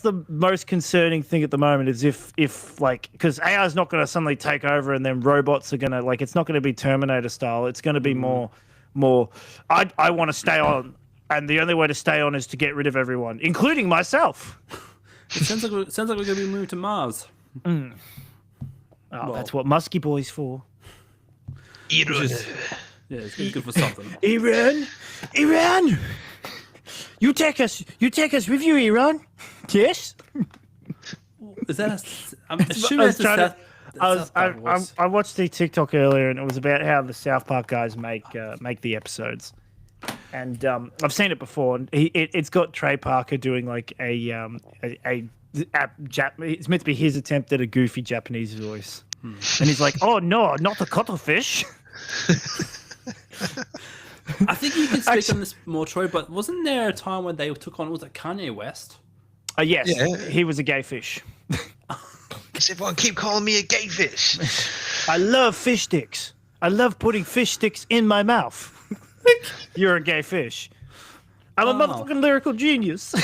the most concerning thing at the moment, is if because AI is not going to suddenly take over and then robots are going to, it's not going to be Terminator style. It's going to be more I want to stay on, and the only way to stay on is to get rid of everyone, including myself. It sounds like we're going to be moved to Mars. Oh, well, that's what Muskie Boy's for. Iran. Yeah, it's good for something. Iran. You take us with you, Iran. Yes. Is that? I'm assuming it's a South. I watched the TikTok earlier, and it was about how the South Park guys make the episodes. And I've seen it before. And it's got Trey Parker doing like it's meant to be his attempt at a goofy Japanese voice. And he's like, "Oh no, not the cuttlefish." I think you can speak on this more, Troy. But wasn't there a time when they took on? Was it Kanye West? Yes, yeah. He was a gay fish. Does everyone keep calling me a gay fish? I love fish sticks. I love putting fish sticks in my mouth. You're a gay fish. I'm a motherfucking lyrical genius.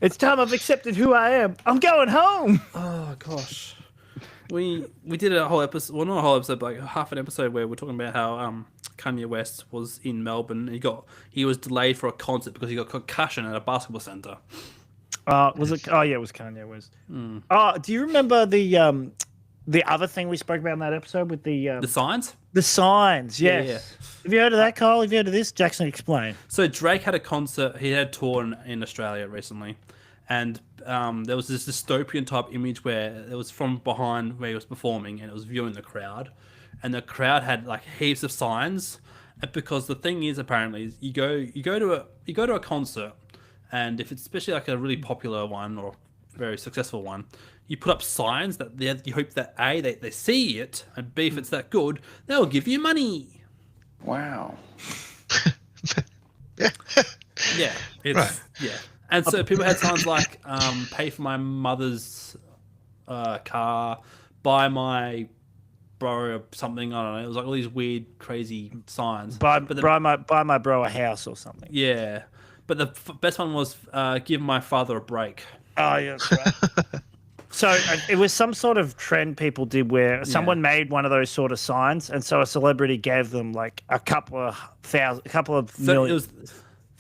It's time I've accepted who I am. I'm going home. Oh gosh, we did a whole episode. Well, not a whole episode, but like half an episode where we're talking about how Kanye West was in Melbourne. He was delayed for a concert because he got concussion at a basketball center. Was it? Oh yeah, it was Kanye West. Oh, do you remember the other thing we spoke about in that episode with the signs? The signs, yes. Yeah. Have you heard of that, Kyle? Have you heard of this? Jackson, explain. So Drake had a concert. He had a tour in Australia recently, and there was this dystopian type image where it was from behind where he was performing, and it was viewing the crowd, and the crowd had like heaps of signs. And because the thing is, apparently, you go to a concert, and if it's especially like a really popular one or very successful one, you put up signs that you hope that A, they see it, and B, if it's that good, they'll give you money. Wow. Yeah. And so people had signs like pay for my mother's car, buy my bro or something. I don't know. It was like all these weird, crazy signs. Buy my bro a house or something. Yeah. But the best one was give my father a break. Oh, yeah, that's right. So it was some sort of trend people did where someone made one of those sort of signs, and so a celebrity gave them like a couple of million. It was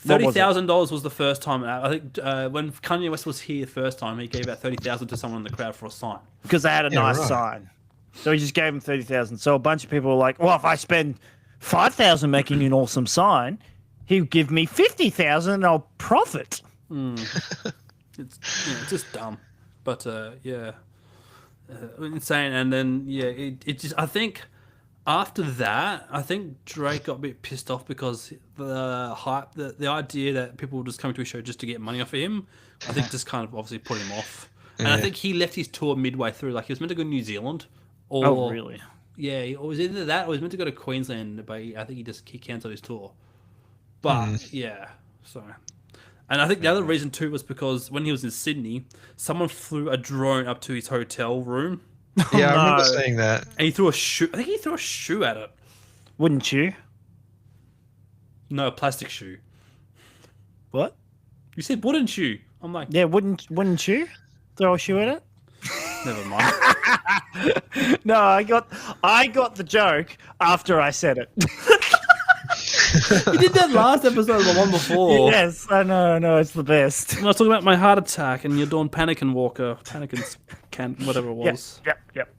$30,000 was the first time. I think when Kanye West was here the first time, he gave out $30,000 to someone in the crowd for a sign because they had a nice sign. So he just gave them $30,000. So a bunch of people were like, "Well, if I spend $5,000 making an awesome sign, he'll give me $50,000 and I'll profit." It's just dumb. But insane. And then it just, I think after that, I think Drake got a bit pissed off because the hype, the idea that people were just coming to his show just to get money off of him, I think just kind of obviously put him off. And I think he left his tour midway through. Like he was meant to go to New Zealand. Oh, really? Yeah, it was either that or he was meant to go to Queensland, but I think he cancelled his tour. But so. And I think the other reason too was because when he was in Sydney, someone flew a drone up to his hotel room. Yeah, I remember seeing that. And he threw a shoe. I think he threw a shoe at it. Wouldn't you? No, a plastic shoe. What? You said wouldn't you? I'm like, yeah, wouldn't you throw a shoe at it? Never mind. No, I got the joke after I said it. You did that last episode, the one before. Yes, I know, it's the best. When I was talking about my heart attack and you're doing Panic and Walker, whatever it was. Yep.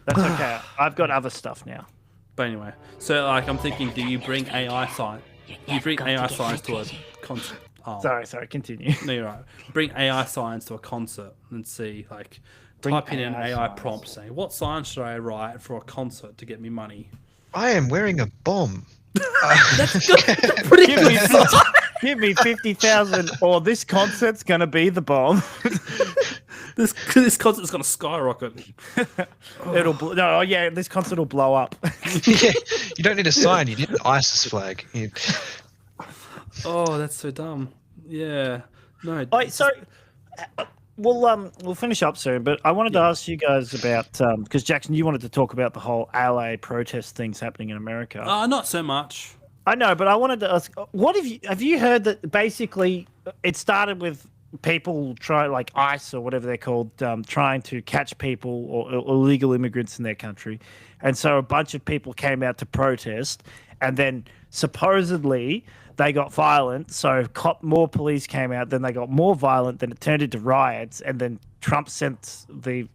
That's okay. I've got other stuff now. But anyway, so like I'm thinking, do you bring AI science? You bring AI science to a concert. Oh. Sorry, continue. No, you're right. Bring AI science to a concert and see, like, type in an AI prompt saying, what science should I write for a concert to get me money? I am wearing a bomb. That's pretty good. Give me 50,000, or this concert's gonna be the bomb. This concert's gonna skyrocket. This concert will blow up. Yeah, you don't need a sign. You need an ISIS flag. Oh, that's so dumb. Yeah. No. We'll finish up soon, but I wanted to ask you guys about because Jackson, you wanted to talk about the whole LA protest things happening in America. Not so much. I know, but I wanted to ask, have you heard that basically it started with people like ICE or whatever they're called, trying to catch people or illegal immigrants in their country, and so a bunch of people came out to protest, and then supposedly they got violent, so more police came out, then they got more violent, then it turned into riots, and then Trump sent the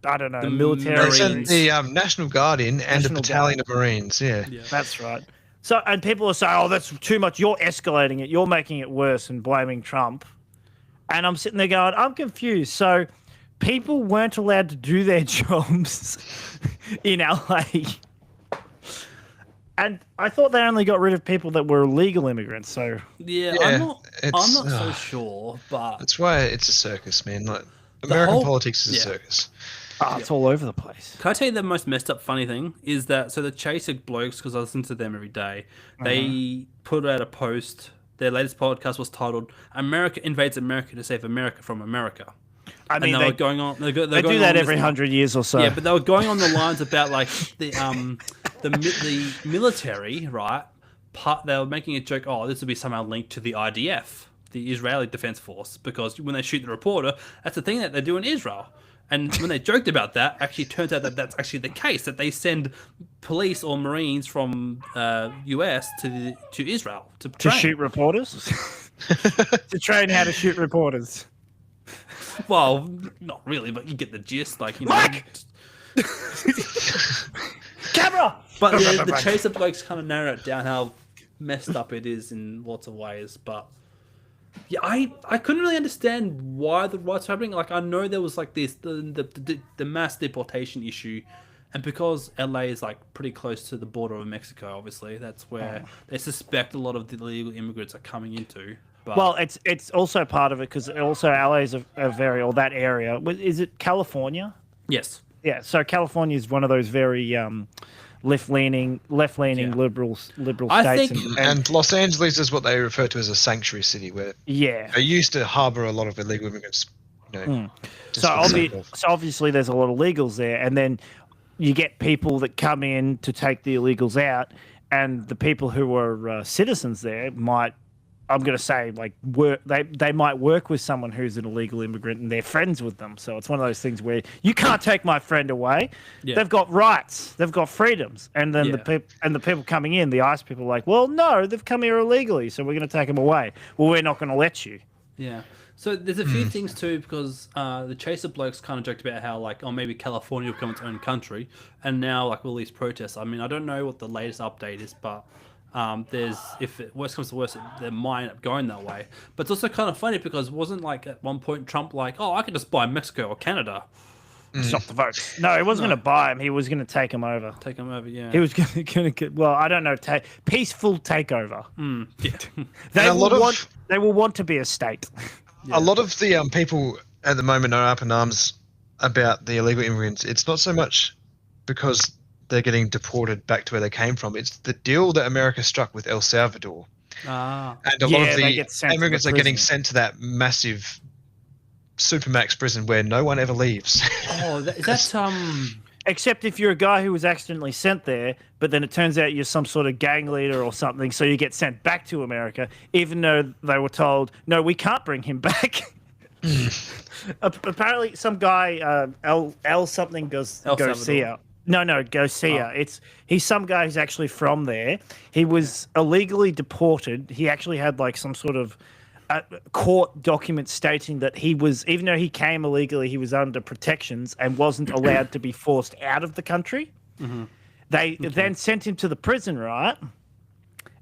I don't know, The military. They sent the National Guard in and a battalion of Marines. Yeah, that's right. So, and people are saying, "Oh, that's too much. You're escalating it. You're making it worse and blaming Trump." And I'm sitting there going, "I'm confused." So, people weren't allowed to do their jobs in LA. And I thought they only got rid of people that were illegal immigrants. So I'm not so sure, but that's why it's a circus, man. Like American politics is a circus. It's all over the place. Can I tell you the most messed up funny thing is that the Chaser Blokes, because I listen to them every day, they put out a post. Their latest podcast was titled "America Invades America to Save America from America." I mean, they were going on. They do that every 100 years or so. Yeah, but they were going on the lines about like the military, right? They were making a joke. Oh, this would be somehow linked to the IDF, the Israeli Defense Force, because when they shoot the reporter, that's the thing that they do in Israel. And when they joked about that, actually turns out that that's actually the case, that they send police or Marines from US to Israel to shoot reporters, to train how to shoot reporters. Well, not really, but you get the gist. Like, Mike! Camera! But the Chaser Blokes kind of narrow it down how messed up it is in lots of ways. But yeah, I couldn't really understand why the riots were happening. Like, I know there was like this the mass deportation issue, and because LA is like pretty close to the border of Mexico, obviously that's where they suspect a lot of the illegal immigrants are coming into. But, well, it's also part of it because also LA is a very, or that area. Is it California? Yes. Yeah. So California is one of those very left-leaning liberal states. And Los Angeles is what they refer to as a sanctuary city, where they used to harbor a lot of illegal immigrants. So obviously there's a lot of illegals there, and then you get people that come in to take the illegals out, and the people who are citizens there might. I'm going to say, like, they might work with someone who's an illegal immigrant and they're friends with them. So it's one of those things where you can't take my friend away. Yeah. They've got rights. They've got freedoms. And then the people coming in, the ICE people are like, well, no, they've come here illegally, so we're going to take them away. Well, we're not going to let you. Yeah. So there's a few things, too, because the Chaser Blokes kind of joked about how, like, maybe California will become its own country. And now, like, all these protests. I mean, I don't know what the latest update is, but... worst comes to worst, they might end up going that way. But it's also kind of funny because wasn't like at one point Trump like, oh, I could just buy Mexico or Canada. Stop the votes. No, he wasn't going to buy him. He was going to take him over. Take him over, yeah. He was going to well, I don't know, peaceful takeover. Yeah. They will want to be a state. Yeah. A lot of the people at the moment are up in arms about the illegal immigrants. It's not so much because they're getting deported back to where they came from. It's the deal that America struck with El Salvador. And a lot of the immigrants are getting sent to that massive supermax prison where no one ever leaves. That's except if you're a guy who was accidentally sent there, but then it turns out you're some sort of gang leader or something, so you get sent back to America, even though they were told, no, we can't bring him back. Apparently, some guy, L something Garcia. No, Garcia. He's some guy who's actually from there. He was illegally deported. He actually had like some sort of court document stating that he was, even though he came illegally, he was under protections and wasn't allowed to be forced out of the country. Mm-hmm. They then sent him to the prison, right?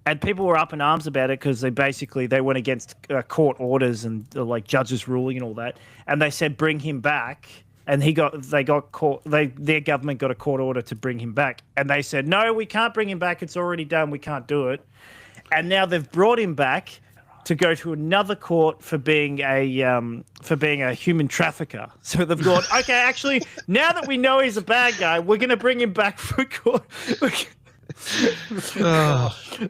And people were up in arms about it because they went against court orders and like judges' ruling and all that. And they said bring him back. And their government got a court order to bring him back, and they said no, we can't bring him back. It's already done. We can't do it. And now they've brought him back to go to another court for being a human trafficker. So they've gone, okay, actually, now that we know he's a bad guy, we're going to bring him back for court.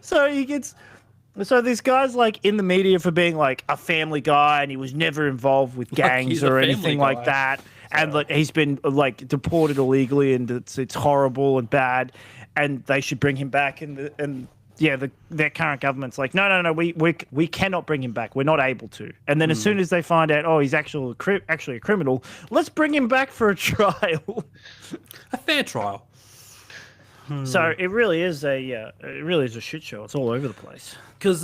So this guy's like in the media for being like a family guy, and he was never involved with gangs or anything like that. And like he's been like deported illegally, and it's horrible and bad, and they should bring him back. Their current government's like, no, we cannot bring him back. We're not able to. And then as soon as they find out, oh, he's actually a criminal, let's bring him back for a trial, a fair trial. So it really is a shit show. It's all over the place. Because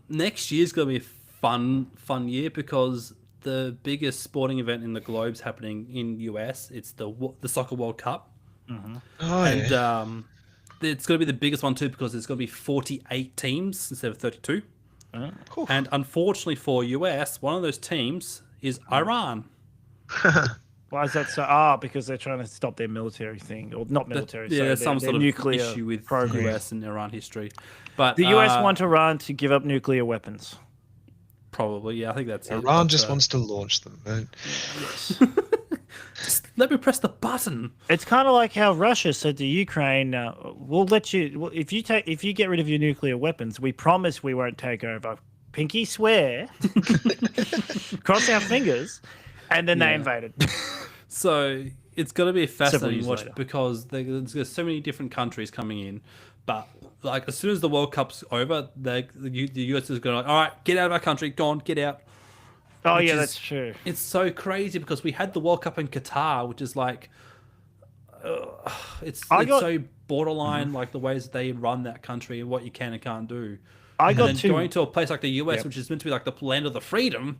next year's gonna be a fun year because the biggest sporting event in the globe's happening in US. It's the Soccer World Cup. Mm-hmm. Oh, and yeah. It's going to be the biggest one too because there's going to be 48 teams instead of 32. And unfortunately for US, one of those teams is Iran. Why is that so? Because they're trying to stop their military thing, or not military. There's some sort of nuclear issue with program. US and Iran history. But the US want Iran to give up nuclear weapons. Probably, yeah, I think that's Iran just wants to launch them. Yes. Just let me press the button. It's kind of like how Russia said to Ukraine, "We'll let you if you get rid of your nuclear weapons, we promise we won't take over. Pinky swear, cross our fingers," and then they invaded. So it's going to be a fascinating watch because there's so many different countries coming in, but like as soon as the World Cup's over, the US is going to all right, get out of our country, go on, get out. Oh yeah, that's true. It's so crazy because we had the World Cup in Qatar, which is like, it's so borderline, like the ways they run that country and what you can and can't do. Going to a place like the US, which is meant to be like the land of the freedom,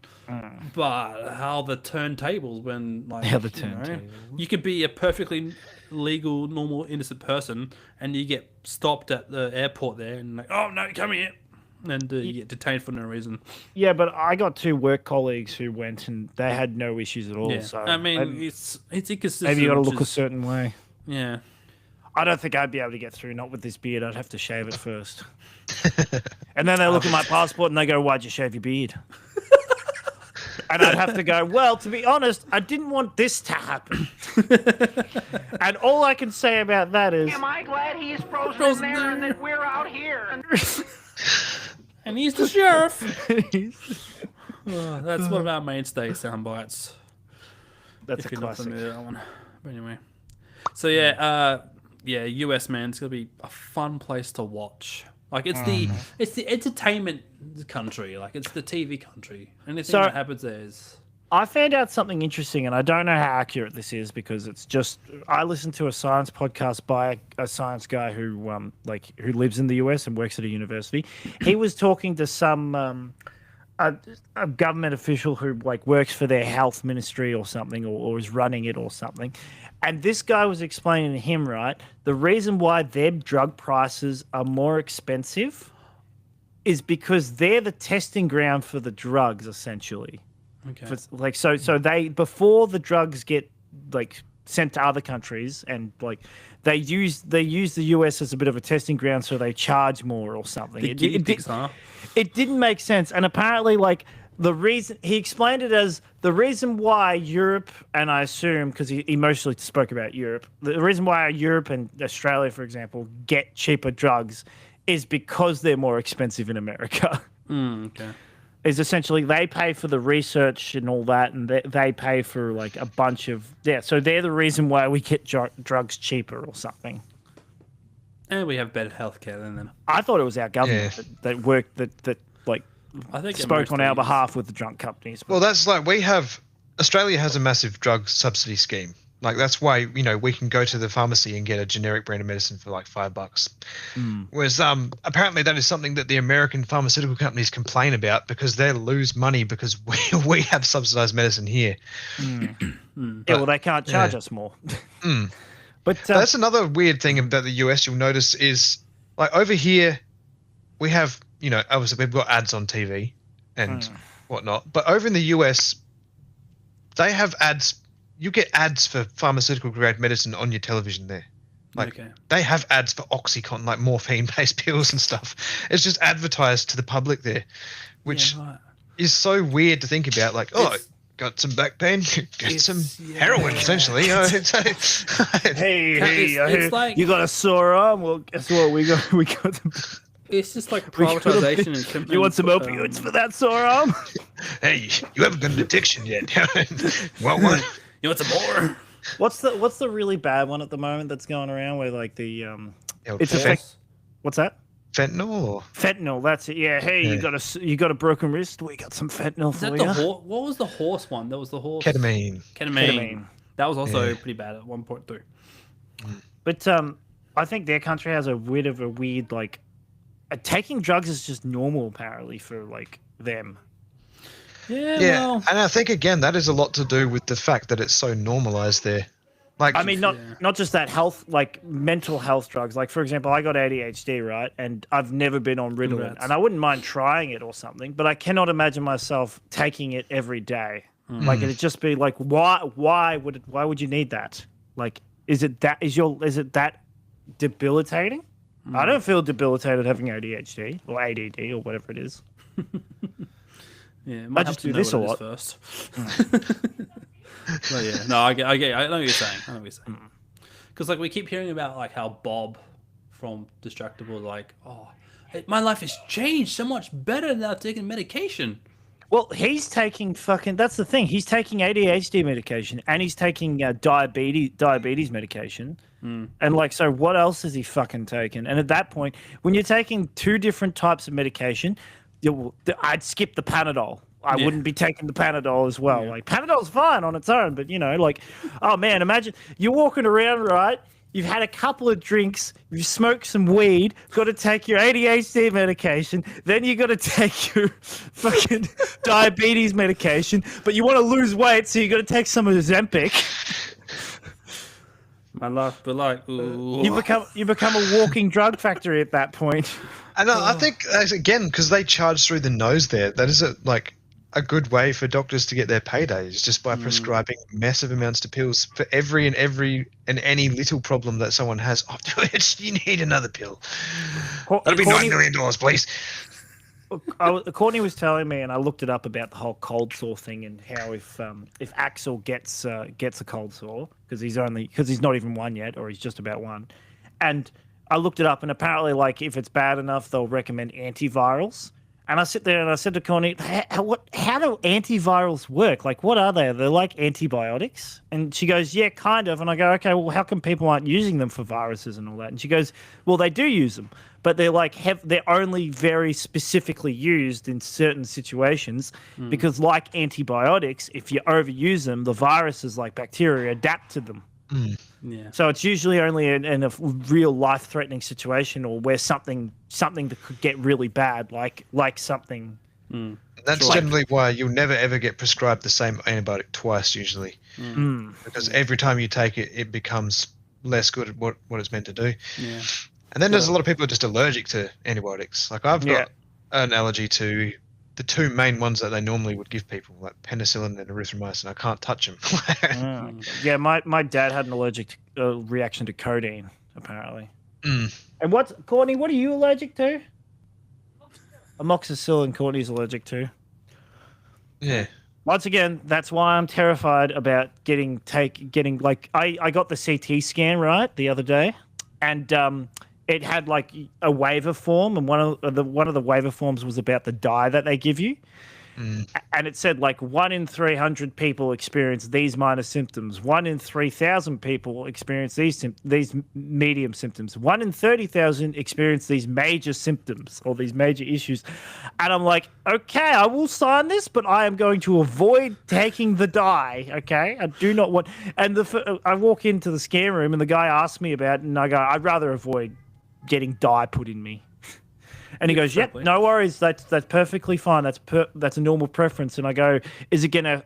but how the turntables when like you could be a perfectly legal, normal, innocent person, and you get stopped at the airport there, and like, oh no, come here, and you get detained for no reason. Yeah, but I got 2 work colleagues who went, and they had no issues at all. Yeah. So I mean, it's inconsistent. Maybe you got to look a certain way. Yeah. I don't think I'd be able to get through, not with this beard. I'd have to shave it first. And then they look at my passport and they go, "Why'd you shave your beard?" And I'd have to go, "Well, to be honest, I didn't want this to happen." And all I can say about that is, am I glad he's frozen in there and that we're out here? And he's the sheriff. That's one of our mainstay sound bites. That's a classic. That one. But anyway. So yeah, US, man, it's gonna be a fun place to watch. Like it's the entertainment country, like it's the TV country. Anything that happens there is. I found out something interesting, and I don't know how accurate this is because it's just I listened to a science podcast by a science guy who who lives in the US and works at a university. He was talking to some a government official who like works for their health ministry or something, or is running it or something. And this guy was explaining to him, right, the reason why their drug prices are more expensive is because they're the testing ground for the drugs, essentially. Okay. So they before the drugs get like sent to other countries, and like they use the US as a bit of a testing ground, so they charge more or something. It didn't make sense, and apparently like. The reason he explained it as the reason why Europe, and I assume because he mostly spoke about Europe, the reason why Europe and Australia, for example, get cheaper drugs is because they're more expensive in America. Okay. Is essentially they pay for the research and all that, and they pay for like a bunch of so they're the reason why we get drugs cheaper or something. And we have better healthcare than them. I thought it was our government that worked that like. I think spoke on our behalf with the drug companies. Well, that's like Australia has a massive drug subsidy scheme. Like that's why we can go to the pharmacy and get a generic brand of medicine for like $5. Whereas apparently that is something that the American pharmaceutical companies complain about because they lose money because we have subsidized medicine here. Well, they can't charge us more. But that's another weird thing about the US. You'll notice is like over here we have. Obviously we've got ads on TV and whatnot, but over in the US, they have ads. You get ads for pharmaceutical grade medicine on your television there. Like they have ads for OxyContin, like morphine-based pills and stuff. It's just advertised to the public there, which is so weird to think about. Like, got some back pain, get some heroin, essentially. Hey, like, you got a sore arm? Well, guess what? We got. It's just like privatization. You want some opioids for that sore arm? Hey, you haven't got an addiction yet. Want one? You want some more? What's the really bad one at the moment that's going around where like the what's that? Fentanyl. Fentanyl, that's it. Yeah. Hey, you got a broken wrist? We got some fentanyl for you. What was the horse one? That was the horse. Ketamine. That was also pretty bad at 1.2. But I think their country has a bit of a weird taking drugs is just normal apparently for like them. Yeah, well, and I think again that is a lot to do with the fact that it's so normalized there. Like, I mean, not just that health, like mental health drugs. Like, for example, I got ADHD, right? And I've never been on Ritalin, and I wouldn't mind trying it or something, but I cannot imagine myself taking it every day. Like, it'd just be like, why would you need that? Like, is it that debilitating? I don't feel debilitated having ADHD or ADD or whatever it is. Yeah, I just do this a lot first. Well, yeah, no, I know what you're saying. Because like we keep hearing about like how Bob from Distractable, like, my life has changed so much better now taking medication. Well, he's taking that's the thing. He's taking ADHD medication and he's taking diabetes medication. And like, so what else is he fucking taking? And at that point, when you're taking two different types of medication, I'd skip the Panadol. I wouldn't be taking the Panadol as well. Like, Panadol's fine on its own, but like, oh man, imagine you're walking around, right? You've had a couple of drinks, you've smoked some weed, got to take your ADHD medication, then you got to take your fucking diabetes medication, but you want to lose weight, so you got to take some of Ozempic. My life, but like, ooh. You become a walking drug factory at that point. And I think again, because they charge through the nose there, that is a good way for doctors to get their paydays, just by prescribing massive amounts of pills for every and any little problem that someone has. Oh, you need another pill. That'll be $9 million, please. Courtney was telling me, and I looked it up about the whole cold sore thing and how if Axel gets a cold sore because he's not even one yet, or he's just about one, and I looked it up, and apparently, like, if it's bad enough, they'll recommend antivirals. And I sit there and I said to Connie, how do antivirals work? Like, what are they? They're like antibiotics? And she goes, yeah, kind of. And I go, okay, well, how come people aren't using them for viruses and all that? And she goes, well, they do use them, but they're only very specifically used in certain situations because, like antibiotics, if you overuse them, the viruses like bacteria adapt to them. Yeah. So it's usually only in a real life-threatening situation, or where something that could get really bad, like something. That's generally why you'll never ever get prescribed the same antibiotic twice, usually, because every time you take it, it becomes less good at what it's meant to do. Yeah. And then there's a lot of people who are just allergic to antibiotics. Like, I've got an allergy to the two main ones that they normally would give people, like penicillin and erythromycin. I can't touch them. Yeah, my dad had an allergic reaction to codeine, apparently. And Courtney, what are you allergic to? Amoxicillin, Courtney's allergic to. Yeah. Once again, that's why I'm terrified about getting like, I got the CT scan right the other day, and it had like a waiver form, and one of the waiver forms was about the dye that they give you. And it said like 1 in 300 people experience these minor symptoms. 1 in 3,000 people experience these medium symptoms. 1 in 30,000 experience these major symptoms or these major issues. And I'm like, okay, I will sign this, but I am going to avoid taking the dye. Okay, I do not want. And I walk into the scan room, and the guy asks me about it, and I go, I'd rather avoid getting dye put in me. And he goes, "Yep, no worries. That's perfectly fine. That's a normal preference." And I go,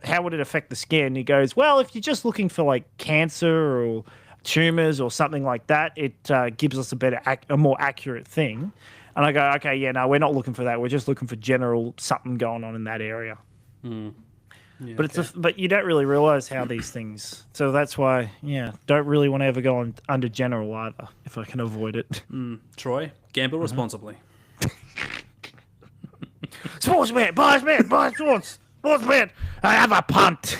how would it affect the scan? And he goes, "Well, if you're just looking for like cancer or tumors or something like that, it gives us a more accurate thing." And I go, "Okay, yeah, no, we're not looking for that. We're just looking for general something going on in that area." Yeah, but you don't really realize how these things. So that's why, don't really want to ever go under general either if I can avoid it. Troy, gamble responsibly. Sportsman, I have a punt.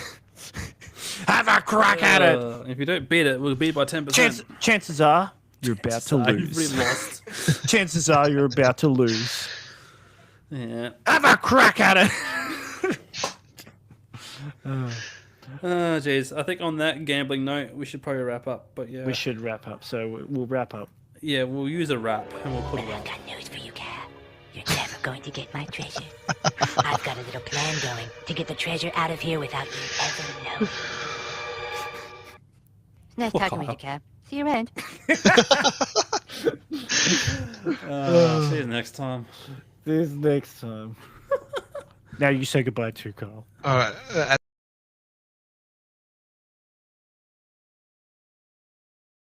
Have a crack at it. If you don't beat it, we'll beat by 10%. Chances are you're about to lose. You've really lost. Chances are you're about to lose. Yeah. Have a crack at it. Jeez. I think on that gambling note, we should probably wrap up. But yeah, we should wrap up. So we'll wrap up. Yeah, we'll use a wrap and we'll put it up. I've got news for you, Cat. You're never going to get my treasure. I've got a little plan going to get the treasure out of here without you ever knowing. Nice talking with you, Cat. See you around. See you next time. See you next time. Now you say goodbye to Carl. All right,